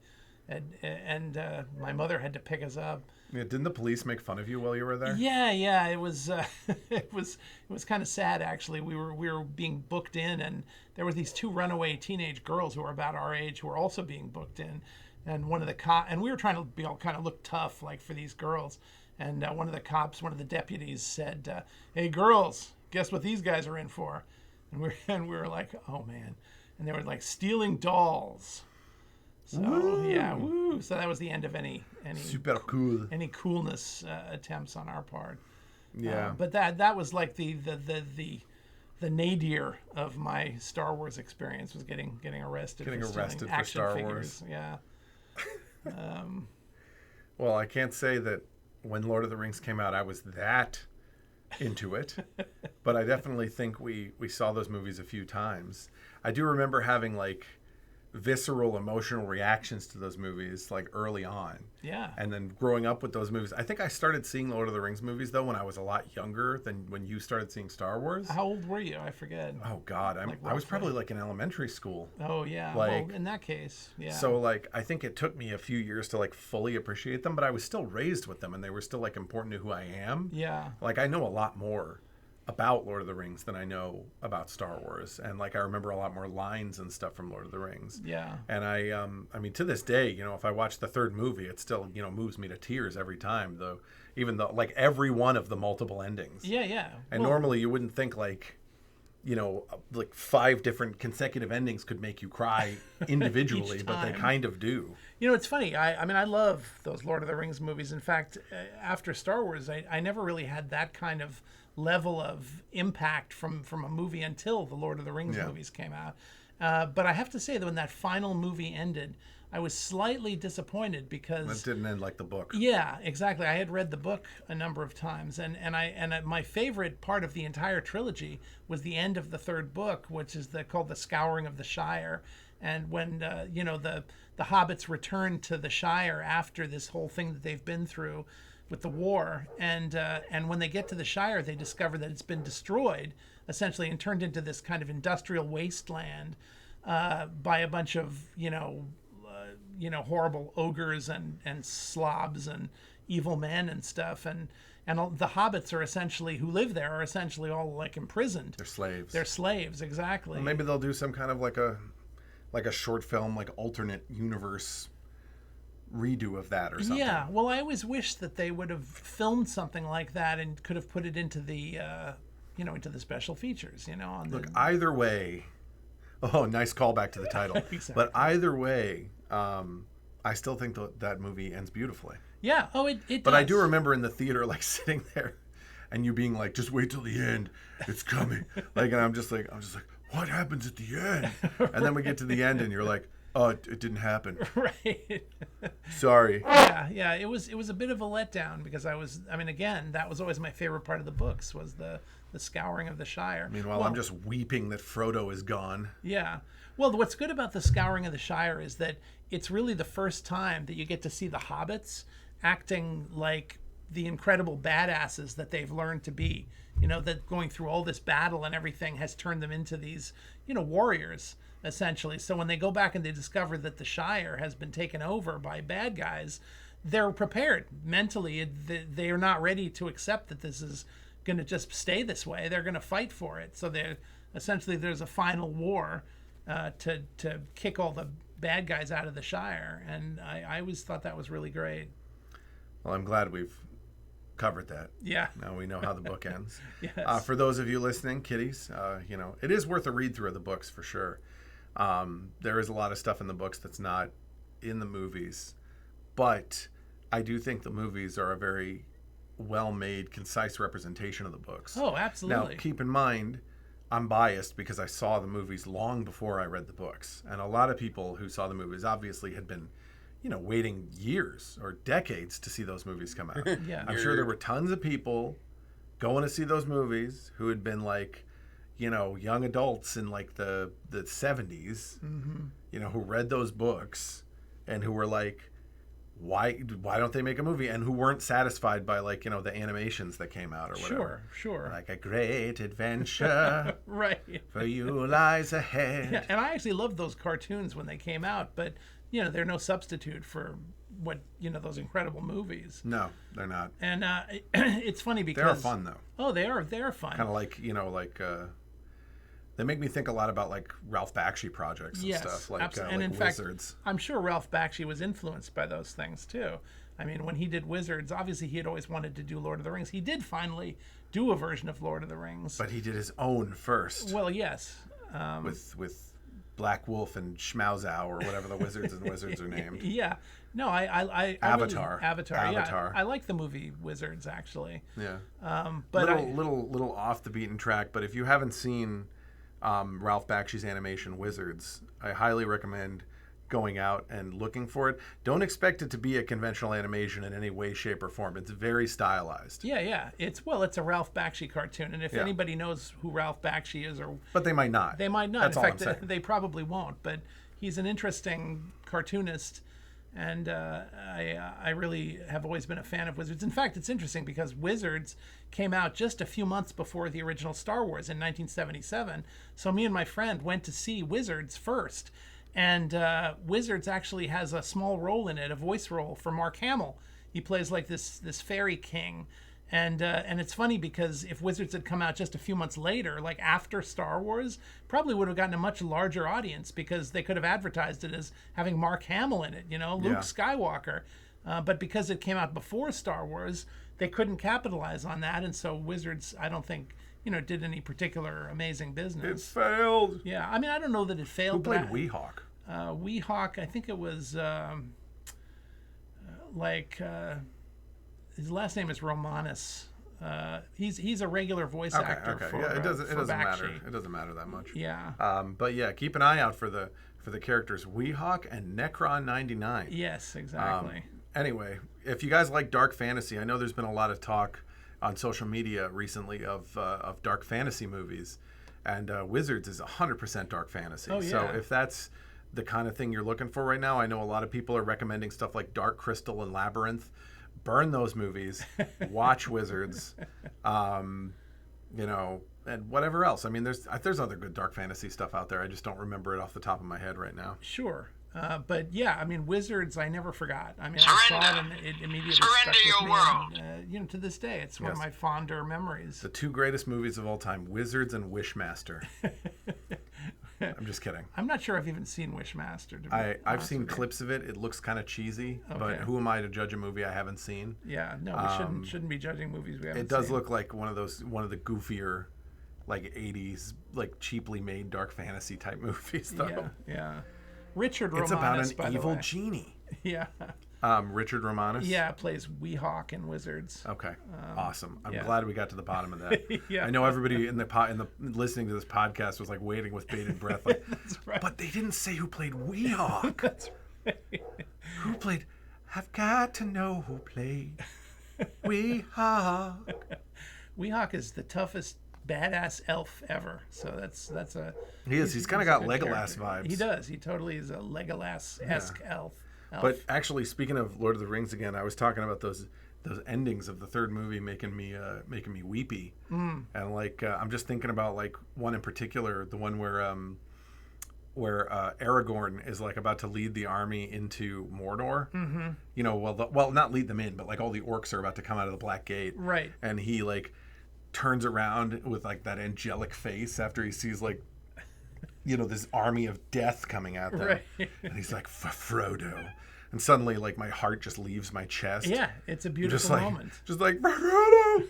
and my mother had to pick us up. Yeah, didn't the police make fun of you while you were there? Yeah, it was it was kind of sad actually. We were being booked in, and there were these 2 runaway teenage girls who were about our age who were also being booked in, and one of the and we were trying to be all kind of look tough like for these girls. And one of the deputies said, "Hey, girls, guess what these guys are in for?" And we were like, "Oh man!" And they were like stealing dolls. So woo! So that was the end of any super cool any coolness attempts on our part. Yeah, but that was like the nadir of my Star Wars experience was getting arrested. Getting for arrested for action Star figures. Wars. Yeah. Well, I can't say that. When Lord of the Rings came out, I was that into it, but I definitely think we saw those movies a few times. I do remember having like visceral emotional reactions to those movies like early on. Yeah. And then growing up with those movies. I think I started seeing Lord of the Rings movies though when I was a lot younger than when you started seeing Star Wars. How old were you? I forget. Oh God, I was probably like in elementary school. Oh yeah. Like, well, in that case, yeah. So like I think it took me a few years to like fully appreciate them, but I was still raised with them and they were still like important to who I am. Yeah. Like I know a lot more about Lord of the Rings than I know about Star Wars, and like I remember a lot more lines and stuff from Lord of the Rings. Yeah. And I mean to this day, if I watch the 3rd movie, it still moves me to tears every time, though. Even though like every one of the multiple endings. Yeah. And normally you wouldn't think like 5 different consecutive endings could make you cry individually, but they kind of do. It's funny. I mean, I love those Lord of the Rings movies. In fact, after Star Wars, I never really had that kind of level of impact from a movie until the Lord of the Rings movies came out. But I have to say that when that final movie ended, I was slightly disappointed because it didn't end like the book. Yeah, exactly. I had read the book a number of times, and my favorite part of the entire trilogy was the end of the 3rd book, which is called The Scouring of the Shire. And when the hobbits return to the Shire after this whole thing that they've been through with the war, and when they get to the Shire, they discover that it's been destroyed essentially and turned into this kind of industrial wasteland by a bunch of horrible ogres and slobs and evil men and stuff, and the hobbits are essentially who live there are essentially all like imprisoned. They're slaves, exactly. Well, maybe they'll do some kind of like a short film, like alternate universe redo of that or something. Yeah, well, I always wish that they would have filmed something like that and could have put it into the into the special features. Either way. Oh, nice callback to the title. Exactly. But either way, I still think that movie ends beautifully. Yeah. Oh, it does. But I do remember in the theater, like sitting there, and you being like, "Just wait till the end, it's coming." And I'm just like, "What happens at the end?" And then we get to the end, and you're like, "Oh, it didn't happen." Right. Sorry. Yeah. It was a bit of a letdown because again, that was always my favorite part of the books was the Scouring of the Shire. Meanwhile, I'm just weeping that Frodo is gone. Yeah. Well, what's good about the Scouring of the Shire is that it's really the first time that you get to see the hobbits acting like the incredible badasses that they've learned to be. That going through all this battle and everything has turned them into these, warriors, essentially. So when they go back and they discover that the Shire has been taken over by bad guys, they're prepared mentally. They are not ready to accept that this is going to just stay this way. They're going to fight for it. So there's a final war to kick all the bad guys out of the Shire, and I always thought that was really great. Well, I'm glad we've covered that. Yeah. Now we know how the book ends. Yes. For those of you listening, kiddies, it is worth a read through of the books for sure. There is a lot of stuff in the books that's not in the movies, but I do think the movies are a very well-made, concise representation of the books. Oh, absolutely. Now, keep in mind, I'm biased because I saw the movies long before I read the books, and a lot of people who saw the movies obviously had been waiting years or decades to see those movies come out. Yeah. I'm sure there were tons of people going to see those movies who had been like, young adults in like the 70s, who read those books and who were like, why don't they make a movie? And who weren't satisfied by like, the animations that came out or whatever. Sure. Like a great adventure Right. for you lies ahead. Yeah, and I actually loved those cartoons when they came out, but they're no substitute for what those incredible movies. No, they're not. And it's funny because They're fun though. Oh, they're fun. Kind of like they make me think a lot about like Ralph Bakshi projects and stuff, like and in Wizards. fact, I'm sure Ralph Bakshi was influenced by those things too. I mean, when he did Wizards, obviously he had always wanted to do Lord of the Rings. He did finally do a version of Lord of the Rings. But he did his own first. Well, yes. With Black Wolf and Schmauzau or whatever the wizards and wizards are named. Yeah. No, I Avatar. Really, Avatar. Avatar. Yeah, I like the movie Wizards actually. Yeah. But little off the beaten track. But if you haven't seen Ralph Bakshi's animation Wizards, I highly recommend going out and looking for it. Don't expect it to be a conventional animation in any way, shape, or form. It's very stylized. Yeah. It's a Ralph Bakshi cartoon, and if anybody knows who Ralph Bakshi is, but they might not. They might not. That's in all fact, I'm saying. They probably won't. But he's an interesting cartoonist, and I really have always been a fan of Wizards. In fact, it's interesting because Wizards came out just a few months before the original Star Wars in 1977. So me and my friend went to see Wizards first. And Wizards actually has a small role in it, a voice role for Mark Hamill. He plays like this fairy king. And it's funny because if Wizards had come out just a few months later, like after Star Wars, probably would have gotten a much larger audience because they could have advertised it as having Mark Hamill in it, Luke Skywalker. But because it came out before Star Wars, they couldn't capitalize on that. And so Wizards, I don't think, did any particular amazing business. It failed. Yeah, I mean, I don't know that it failed. Who played Weehawk? Weehawk, I think it was his last name is Romanus. He's a regular voice actor. Okay. For, It doesn't for matter. Bakshi. It doesn't matter that much. Yeah. But yeah, keep an eye out for the characters Weehawk and Necron 99. Yes, exactly. Anyway, if you guys like dark fantasy, I know there's been a lot of talk on social media recently of dark fantasy movies, and Wizards is 100% dark fantasy. Oh, yeah. So if that's the kind of thing you're looking for right now, I know a lot of people are recommending stuff like Dark Crystal and Labyrinth. Burn those movies, watch Wizards, and whatever else. I mean, there's other good dark fantasy stuff out there. I just don't remember it off the top of my head right now. Sure. But yeah, I mean, Wizards, I never forgot. I mean, I saw it and it immediately stuck with your me. world. And, to this day, it's one of my fonder memories. The two greatest movies of all time, Wizards and Wishmaster. I'm just kidding. I'm not sure I've even seen Wishmaster. I've seen clips of it. It looks kind of cheesy, but Okay. who am I to judge a movie I haven't seen? Yeah, no, we shouldn't be judging movies we haven't seen. It does look like one of the goofier, like 80s, like cheaply made dark fantasy type movies, though. Yeah. Richard It's Romanus, about by an the evil way. genie. Yeah. Richard Romanus? Yeah, plays Weehawk in Wizards. Okay, awesome. I'm yeah. glad we got to the bottom of that. Yeah. I know everybody in the listening to this podcast was like waiting with bated breath, like, That's right. but they didn't say who played Weehawk. That's right. Who played? I've got to know who played Weehawk. Weehawk is the toughest badass elf ever. So that's a. He is. He's kind of a got good Legolas character. vibes. He does. He totally is a Legolas-esque elf. But actually, speaking of Lord of the Rings again, I was talking about those endings of the third movie making me weepy, and like I'm just thinking about like one in particular, the one where Aragorn is like about to lead the army into Mordor. Mm-hmm. Well, not lead them in, but like all the orcs are about to come out of the Black Gate, Right. And he like turns around with like that angelic face after he sees like this army of death coming at them. Right. And he's like, Frodo. And suddenly, like, my heart just leaves my chest. Yeah, it's a beautiful Just like, moment. just like, Frodo!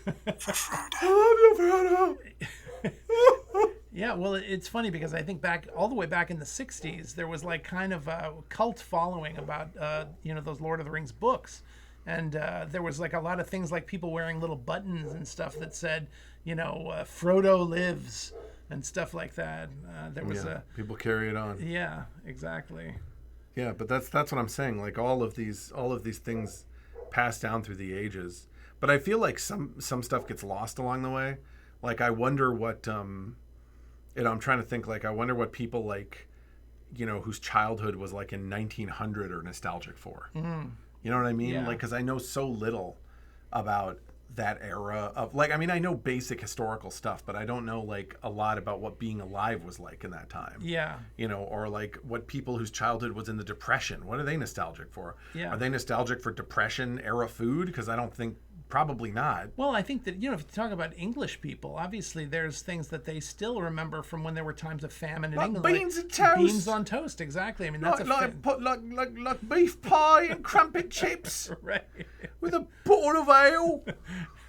I love you, Frodo! Yeah, well, it's funny because I think all the way back in the 60s, there was like kind of a cult following about, those Lord of the Rings books. And there was like a lot of things like people wearing little buttons and stuff that said, Frodo lives and stuff like that. There was people carry it on. Yeah, exactly. Yeah, but that's what I'm saying. Like all of these things pass down through the ages. But I feel like some stuff gets lost along the way. Like I wonder what I'm trying to think. Like I wonder what people like, whose childhood was like in 1900 are nostalgic for. Mm. You know what I mean? Yeah. Like because I know so little about that era of like, I mean, I know basic historical stuff, but I don't know like a lot about what being alive was like in that time. Yeah. Or like what people whose childhood was in the Depression, what are they nostalgic for? Yeah. Are they nostalgic for Depression era food? Because I don't think, probably not. Well, I think that, if you talk about English people, obviously there's things that they still remember from when there were times of famine in Like England. beans and toast. Beans on toast, exactly. I mean, that's like beef pie and crumpet chips right. with a bottle of ale.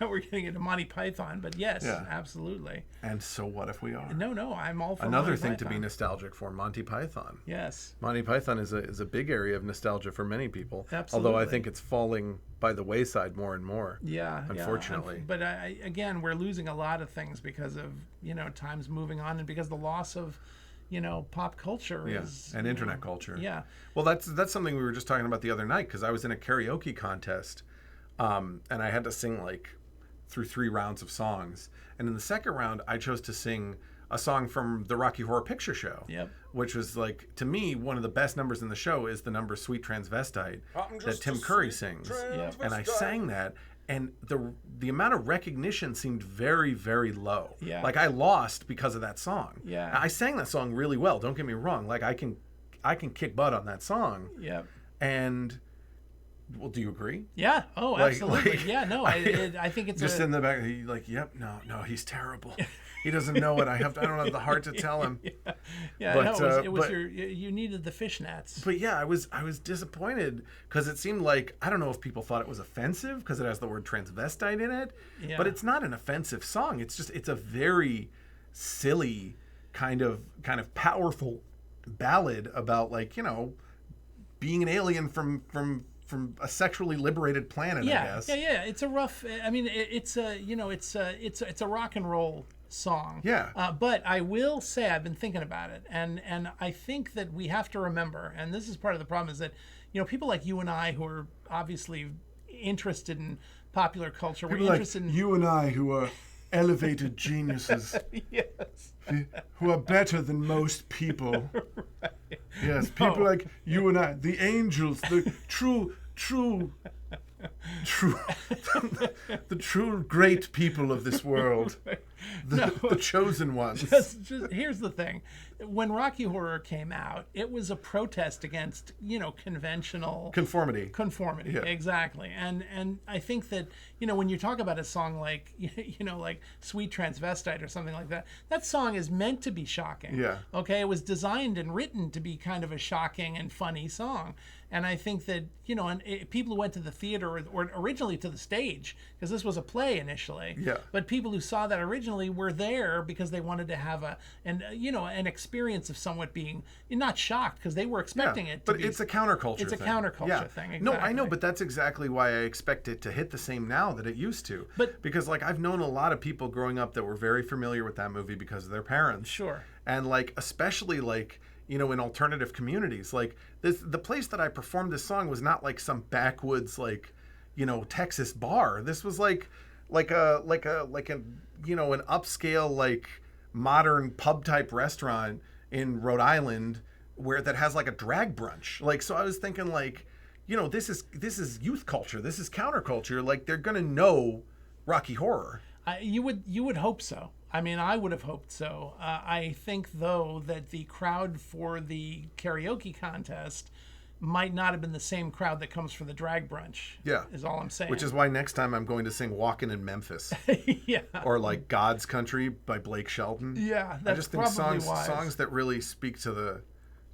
We're getting into Monty Python, but yes, Yeah. absolutely. And so what if we are? No, I'm all for Another Monty thing Python. to be nostalgic for, Monty Python. Yes. Monty Python is a big area of nostalgia for many people. Absolutely. Although I think it's falling by the wayside more and more. Yeah. Unfortunately. Yeah. But again, we're losing a lot of things because of, times moving on and because the loss of, pop culture is... and internet culture. Yeah. Well, that's something we were just talking about the other night because I was in a karaoke contest and I had to sing like through 3 rounds of songs. And in the second round, I chose to sing a song from the Rocky Horror Picture Show, Yep. which was like, to me, one of the best numbers in the show is the number Sweet Transvestite that Tim Curry sings. Yep. And I sang that. And the amount of recognition seemed very, very low. Yeah. Like I lost because of that song. Yeah. I sang that song really well. Don't get me wrong. Like I can kick butt on that song. Yep. And well, do you agree? Yeah. Oh, absolutely. Yeah. No, I think it's just in the back. He like, yep. No, he's terrible. He doesn't know it. I don't have the heart to tell him. Yeah. But, No, it was you needed the fishnets. But yeah, I was disappointed because it seemed like, I don't know if people thought it was offensive because it has the word transvestite in it. Yeah. But it's not an offensive song. It's a very silly kind of powerful ballad about like, being an alien from a sexually liberated planet, I guess. Yeah. It's a rough. I mean, it's a rock and roll song. Yeah. But I will say I've been thinking about it, and I think that we have to remember, and this is part of the problem, is that people like you and I who are obviously interested in popular culture, we're interested in you and I who are elevated geniuses. Yes. Who are better than most people. Right. Yes, people like you and I, the angels, the true, the true great people of this world, the chosen ones. Just here's the thing: when Rocky Horror came out, it was a protest against conventional conformity. Yeah. Exactly. And I think that when you talk about a song like like Sweet Transvestite or something like that, that song is meant to be shocking. Yeah. Okay, it was designed and written to be kind of a shocking and funny song. And I think that, people who went to the theater or originally to the stage, because this was a play initially. Yeah. But people who saw that originally were there because they wanted to have an experience of somewhat being not shocked because they were expecting it to but be. it's a counterculture It's a thing. counterculture thing. Exactly. No, I know, but that's exactly why I expect it to hit the same now that it used to. Because like I've known a lot of people growing up that were very familiar with that movie because of their parents. Sure. And like especially like in alternative communities, like the place that I performed this song was not like some backwoods like Texas bar. This was like an upscale like modern pub type restaurant in Rhode Island that has like a drag brunch. Like so I was thinking like this is youth culture. This is counterculture. Like they're gonna know Rocky Horror. You would hope so. I mean, I would have hoped so. I think, though, that the crowd for the karaoke contest, might not have been the same crowd that comes for the drag brunch. Yeah. Is all I'm saying. Which is why next time I'm going to sing "Walkin' in Memphis" yeah. or like "God's Country" by Blake Shelton. Yeah, I that's just think probably songs that really speak to the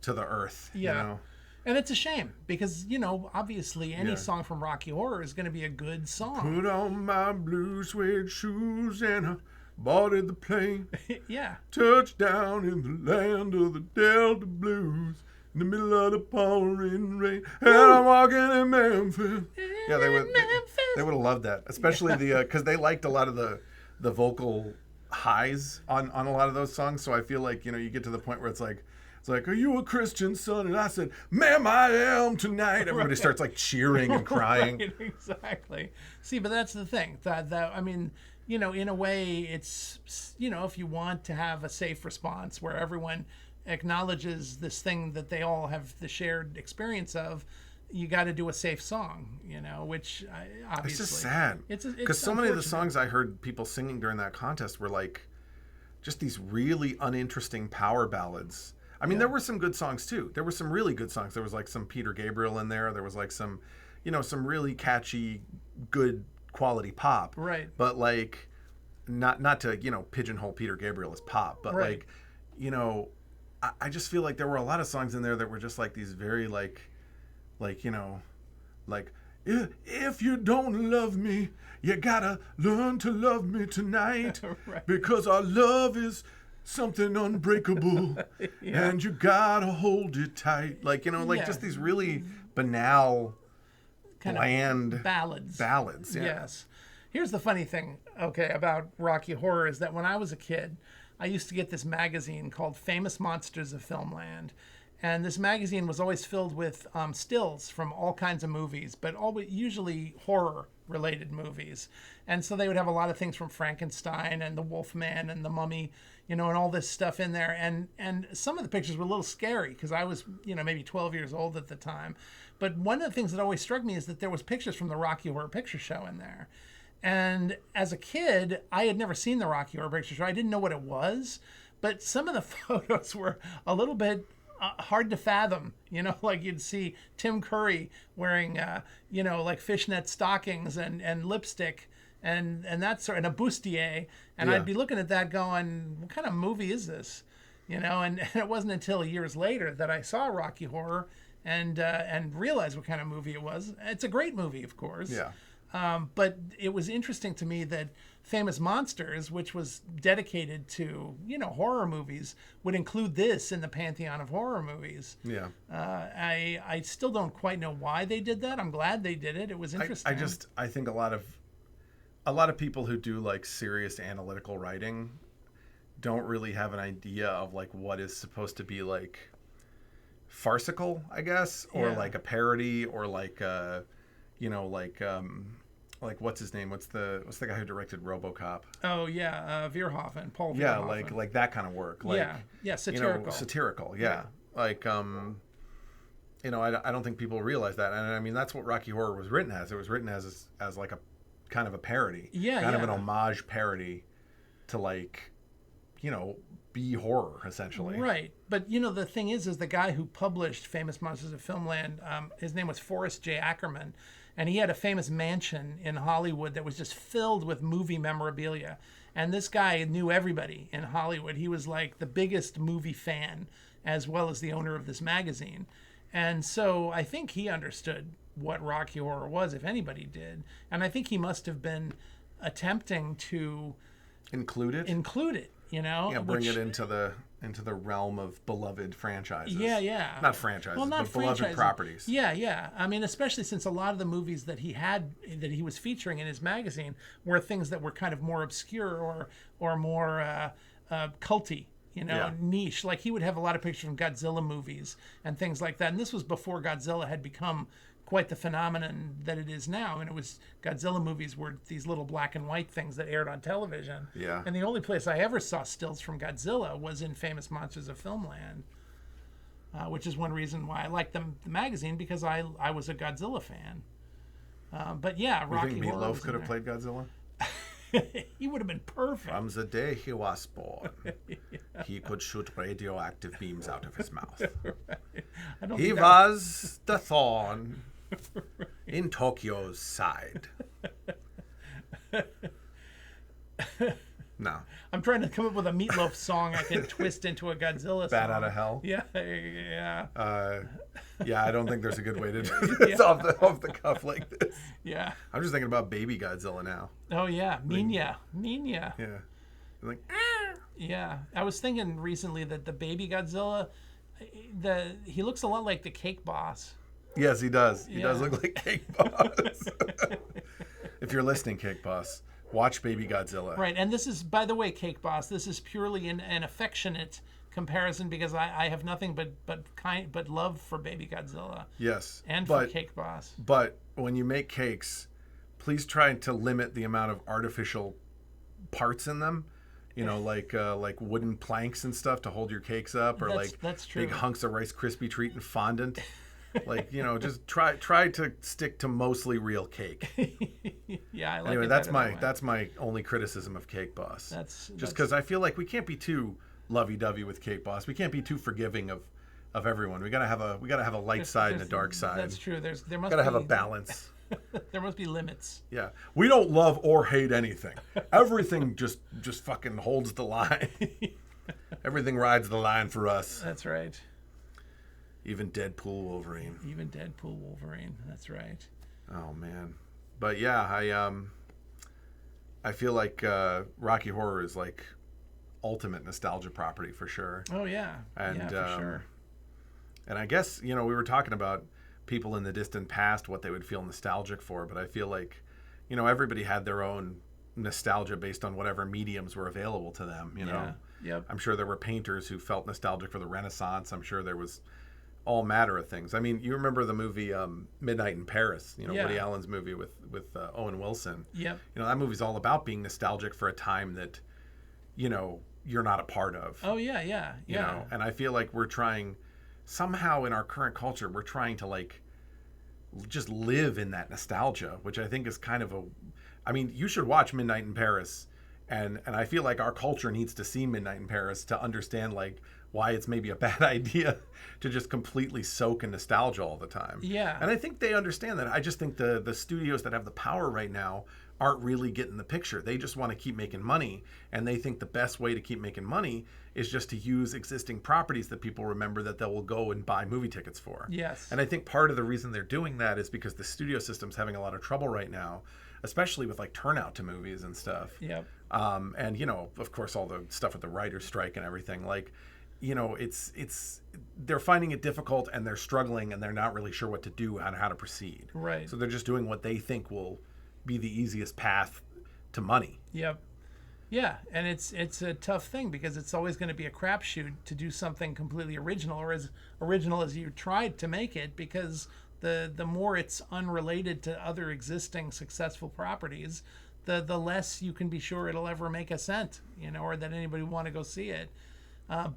earth. Yeah. You know? And it's a shame because, obviously any song from Rocky Horror is going to be a good song. Put on my blue suede shoes and I boarded the plane. Yeah. Touchdown in the land of the Delta Blues. In the middle of the pouring rain, and I'm walking in Memphis. Yeah, they would have loved that, especially because they liked a lot of the vocal highs on a lot of those songs. So I feel like you get to the point where it's like, are you a Christian, son? And I said, ma'am, I am tonight. Everybody starts like cheering and crying. Right, exactly. See, but that's the thing. That I mean, in a way, it's if you want to have a safe response where everyone acknowledges this thing that they all have the shared experience of, you got to do a safe song, which obviously it's just sad. Because so many of the songs I heard people singing during that contest were like just these really uninteresting power ballads. I mean, there were some good songs too. There were some really good songs. There was like some Peter Gabriel in there. There was like some, some really catchy, good quality pop. Right. But like, not to pigeonhole Peter Gabriel as pop, but right. like, I just feel like there were a lot of songs in there that were just like these very like if you don't love me, you gotta learn to love me tonight. Right. Because our love is something unbreakable and you gotta hold it tight. Like, just these really banal, kind bland of ballads. Yeah. Yes. Here's the funny thing, about Rocky Horror is that when I was a kid, I used to get this magazine called Famous Monsters of Filmland. And this magazine was always filled with stills from all kinds of movies, but usually horror-related movies. And so they would have a lot of things from Frankenstein and the Wolfman and the Mummy, and all this stuff in there. And some of the pictures were a little scary because I was, maybe 12 years old at the time. But one of the things that always struck me is that there was pictures from the Rocky Horror Picture Show in there. And as a kid, I had never seen the Rocky Horror Picture Show. I didn't know what it was, but some of the photos were a little bit hard to fathom. Like you'd see Tim Curry wearing, like fishnet stockings and lipstick and that sort, and a bustier. And I'd be looking at that going, what kind of movie is this? And it wasn't until years later that I saw Rocky Horror and realized what kind of movie it was. It's a great movie, of course. Yeah. But it was interesting to me that Famous Monsters, which was dedicated to, horror movies, would include this in the pantheon of horror movies. Yeah. I still don't quite know why they did that. I'm glad they did it. It was interesting. I think a lot of people who do like serious analytical writing don't really have an idea of like what is supposed to be like farcical, I guess, or like a parody, or like like what's his name? What's the guy who directed RoboCop? Oh yeah, Verhoeven, Paul Verhoeven. Yeah, like that kind of work. Like, satirical. Satirical. Yeah. Like I don't think people realize that, and I mean that's what Rocky Horror was written as. It was written as like a kind of a parody. Yeah. Kind of an homage parody to like, be horror essentially. Right, but the thing is the guy who published Famous Monsters of Filmland, his name was Forrest J. Ackerman. And he had a famous mansion in Hollywood that was just filled with movie memorabilia. And this guy knew everybody in Hollywood. He was like the biggest movie fan, as well as the owner of this magazine. And so I think he understood what Rocky Horror was, if anybody did. And I think he must have been attempting to include it. Yeah, bring it into the realm of beloved franchises. Yeah. Not franchises, well, not but beloved properties. Yeah. I mean, especially since a lot of the movies that he was featuring in his magazine were things that were kind of more obscure or more culty, niche. Like he would have a lot of pictures from Godzilla movies and things like that. And this was before Godzilla had become quite the phenomenon that it is now. And it was Godzilla movies were these little black and white things that aired on television. Yeah. And the only place I ever saw stills from Godzilla was in Famous Monsters of Filmland, which is one reason why I liked the magazine, because I was a Godzilla fan. But yeah, Rocky Horror. You think Meatloaf could have played Godzilla? He would have been perfect. From the day he was born, he could shoot radioactive beams out of his mouth. I don't He think that was the thorn in Tokyo's side. No. I'm trying to come up with a Meatloaf song I can twist into a Godzilla song. Bat out of hell? Yeah, yeah, Yeah, I don't think there's a good way to do this off the cuff like this. yeah. I'm just thinking about baby Godzilla now. Oh yeah, Minya. Yeah. Like, Yeah, I was thinking recently that the baby Godzilla, he looks a lot like the Cake Boss. yes, he does. He does Yeah. look like Cake Boss. If you're listening, Cake Boss, watch Baby Godzilla. Right, and this is, by the way, Cake Boss, this is purely an affectionate comparison because I have nothing but love for Baby Godzilla Yes. and for Cake Boss. But when you make cakes, please try to limit the amount of artificial parts in them. You know, like wooden planks and stuff to hold your cakes up, or That's true. big hunks of Rice Krispie treat and fondant. Like, you know, just try to stick to mostly real cake. Yeah, I like Anyway, it that's better my that way. that's my only criticism of Cake Boss. That's Because I feel like we can't be too lovey-dovey with Cake Boss. We can't be too forgiving of everyone. We gotta have a light side and a dark side. That's true. There must Gotta have a be balance. There must be limits. Yeah, we don't love or hate anything. Everything just fucking holds the line. Everything rides the line for us. That's right. Even Deadpool Wolverine. Even Deadpool Wolverine. That's right. Oh man, but yeah, I feel like Rocky Horror is like ultimate nostalgia property for sure. Oh yeah. And yeah, for sure. And I guess, you know, we were talking about people in the distant past, what they would feel nostalgic for, but I feel like, you know, everybody had their own nostalgia based on whatever mediums were available to them, you know. Yep. I'm sure there were painters who felt nostalgic for the Renaissance. I'm sure there was all matter of things. I mean, you remember the movie Midnight in Paris, you know, Yeah. Woody Allen's movie with Owen Wilson. Yep. You know, that movie's all about being nostalgic for a time that, you know, you're not a part of. Oh yeah, yeah, You know, and I feel like we're trying somehow in our current culture, we're trying to like just live in that nostalgia, which I think is kind of I mean, you should watch Midnight in Paris, and I feel like our culture needs to see Midnight in Paris to understand like why it's maybe a bad idea to just completely soak in nostalgia all the time. Yeah. And I think they understand that. I just think the studios that have the power right now aren't really getting the picture. They just want to keep making money, and they think the best way to keep making money is just to use existing properties that people remember that they will go and buy movie tickets for. Yes. And I think part of the reason they're doing that is because the studio system's having a lot of trouble right now, especially with like turnout to movies and stuff. Yep. And you know, of course, all the stuff with the writer's strike and everything. Like, you know, it's they're finding it difficult, and they're struggling, and they're not really sure what to do and how to proceed. Right. So they're just doing what they think will be the easiest path to money. Yep. Yeah, and it's a tough thing because it's always going to be a crapshoot to do something completely original or as original as you tried to make it, because the more it's unrelated to other existing successful properties, the less you can be sure it'll ever make a cent, you know, or that anybody will want to go see it.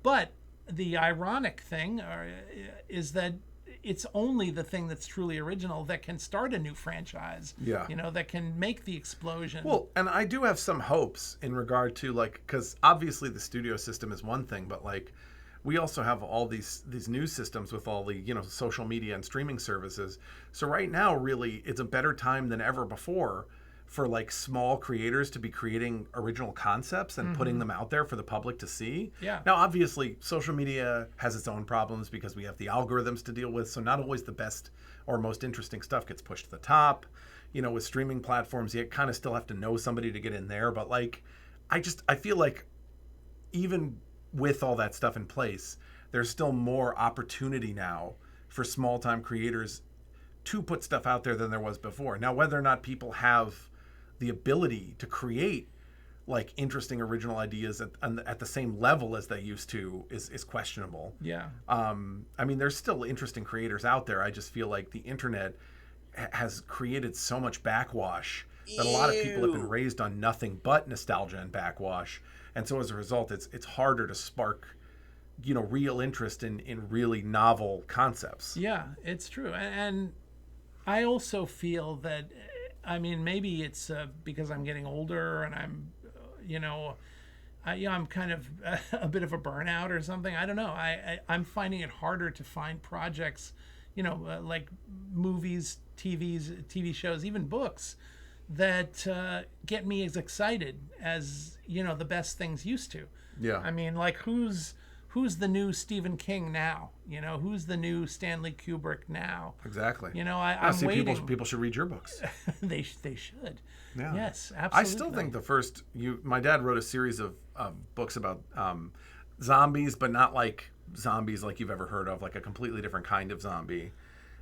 But the ironic thing is that it's only the thing that's truly original that can start a new franchise. Yeah. You know, that can make the explosion. Well, and I do have some hopes in regard to like, because obviously the studio system is one thing, but like we also have all these news systems with all the, you know, social media and streaming services. So right now, really, it's a better time than ever before for like small creators to be creating original concepts and putting them out there for the public to see. Yeah. Now, obviously, social media has its own problems because we have the algorithms to deal with. So not always the best or most interesting stuff gets pushed to the top. You know, with streaming platforms, you kind of still have to know somebody to get in there. But like, I feel like even with all that stuff in place, there's still more opportunity now for small time creators to put stuff out there than there was before. Now, whether or not people have the ability to create like interesting original ideas at the same level as they used to is questionable. yeah. I mean, there's still interesting creators out there. I just feel like the internet has created so much backwash that a lot of people have been raised on nothing but nostalgia and backwash. And so as a result, it's harder to spark, you know, real interest in really novel concepts. Yeah, it's true. And I also feel that I mean, maybe it's because I'm getting older and I'm, I'm kind of a bit of a burnout or something. I don't know. I'm finding it harder to find projects, like movies, TV shows, even books that get me as excited as, the best things used to. Yeah. I mean, like who's the new Stephen King now? Who's the new Stanley Kubrick now? Exactly. I'm waiting. People should read your books. they should. Yeah. Yes, absolutely. I still think the first my dad wrote a series of books about zombies, but not like zombies like you've ever heard of, like a completely different kind of zombie.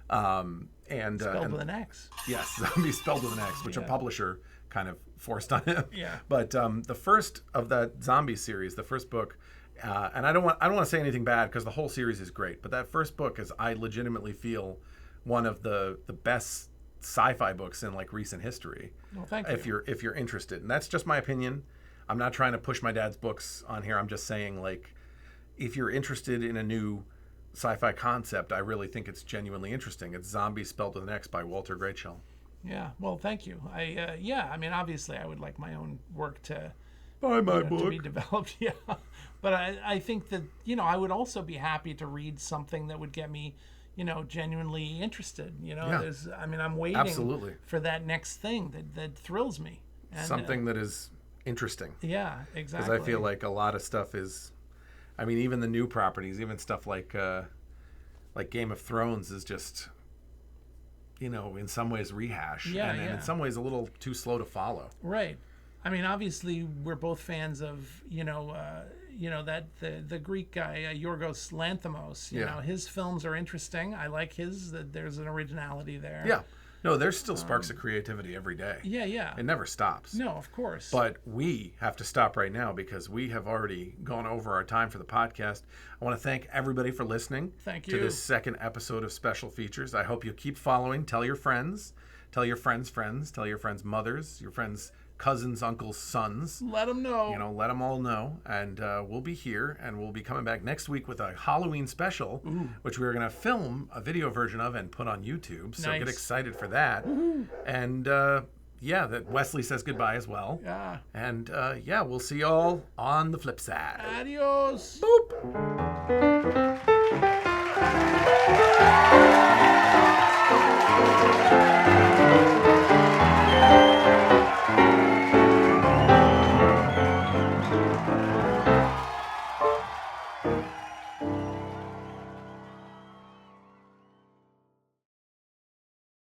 Spelled with an X. Yes, zombies spelled with an X, which a publisher kind of forced on him. Yeah. But the first of that zombie series, the first book, and I don't want to say anything bad because the whole series is great, but that first book is, I legitimately feel, one of the best sci-fi books in like recent history. Well, thank you. If you're interested, and that's just my opinion. I'm not trying to push my dad's books on here. I'm just saying, like, if you're interested in a new sci-fi concept, I really think it's genuinely interesting. It's Zombies Spelled with an X by Walter Greatshell. Yeah, well, thank you. I mean, obviously, I would like my own work to Buy my to book. be developed. Yeah, but I think that I would also be happy to read something that would get me, genuinely interested. Yeah. I'm waiting Absolutely. for that next thing that thrills me. And, Something that is interesting. Yeah, exactly. Because I feel like a lot of stuff is, even the new properties, even stuff like Game of Thrones is just, in some ways rehash. Yeah, and in some ways a little too slow to follow. Right. I mean, obviously, we're both fans of, that the Greek guy, Yorgos Lanthimos. You know, his films are interesting. I like his. There's an originality there. Yeah. No, there's still sparks of creativity every day. Yeah, yeah. It never stops. No, of course. But we have to stop right now because we have already gone over our time for the podcast. I want to thank everybody for listening Thank to you. this second episode of Special Features. I hope you keep following. Tell your friends. Tell your friends' friends. Tell your friends' mothers. Your friends' cousins, uncles, sons. Let them know. Let them all know. And we'll be here, and we'll be coming back next week with a Halloween special, which we're going to film a video version of and put on YouTube. So Nice. get excited for that. And that Wesley says goodbye as well. Yeah. And we'll see y'all on the flip side. Adios. Boop.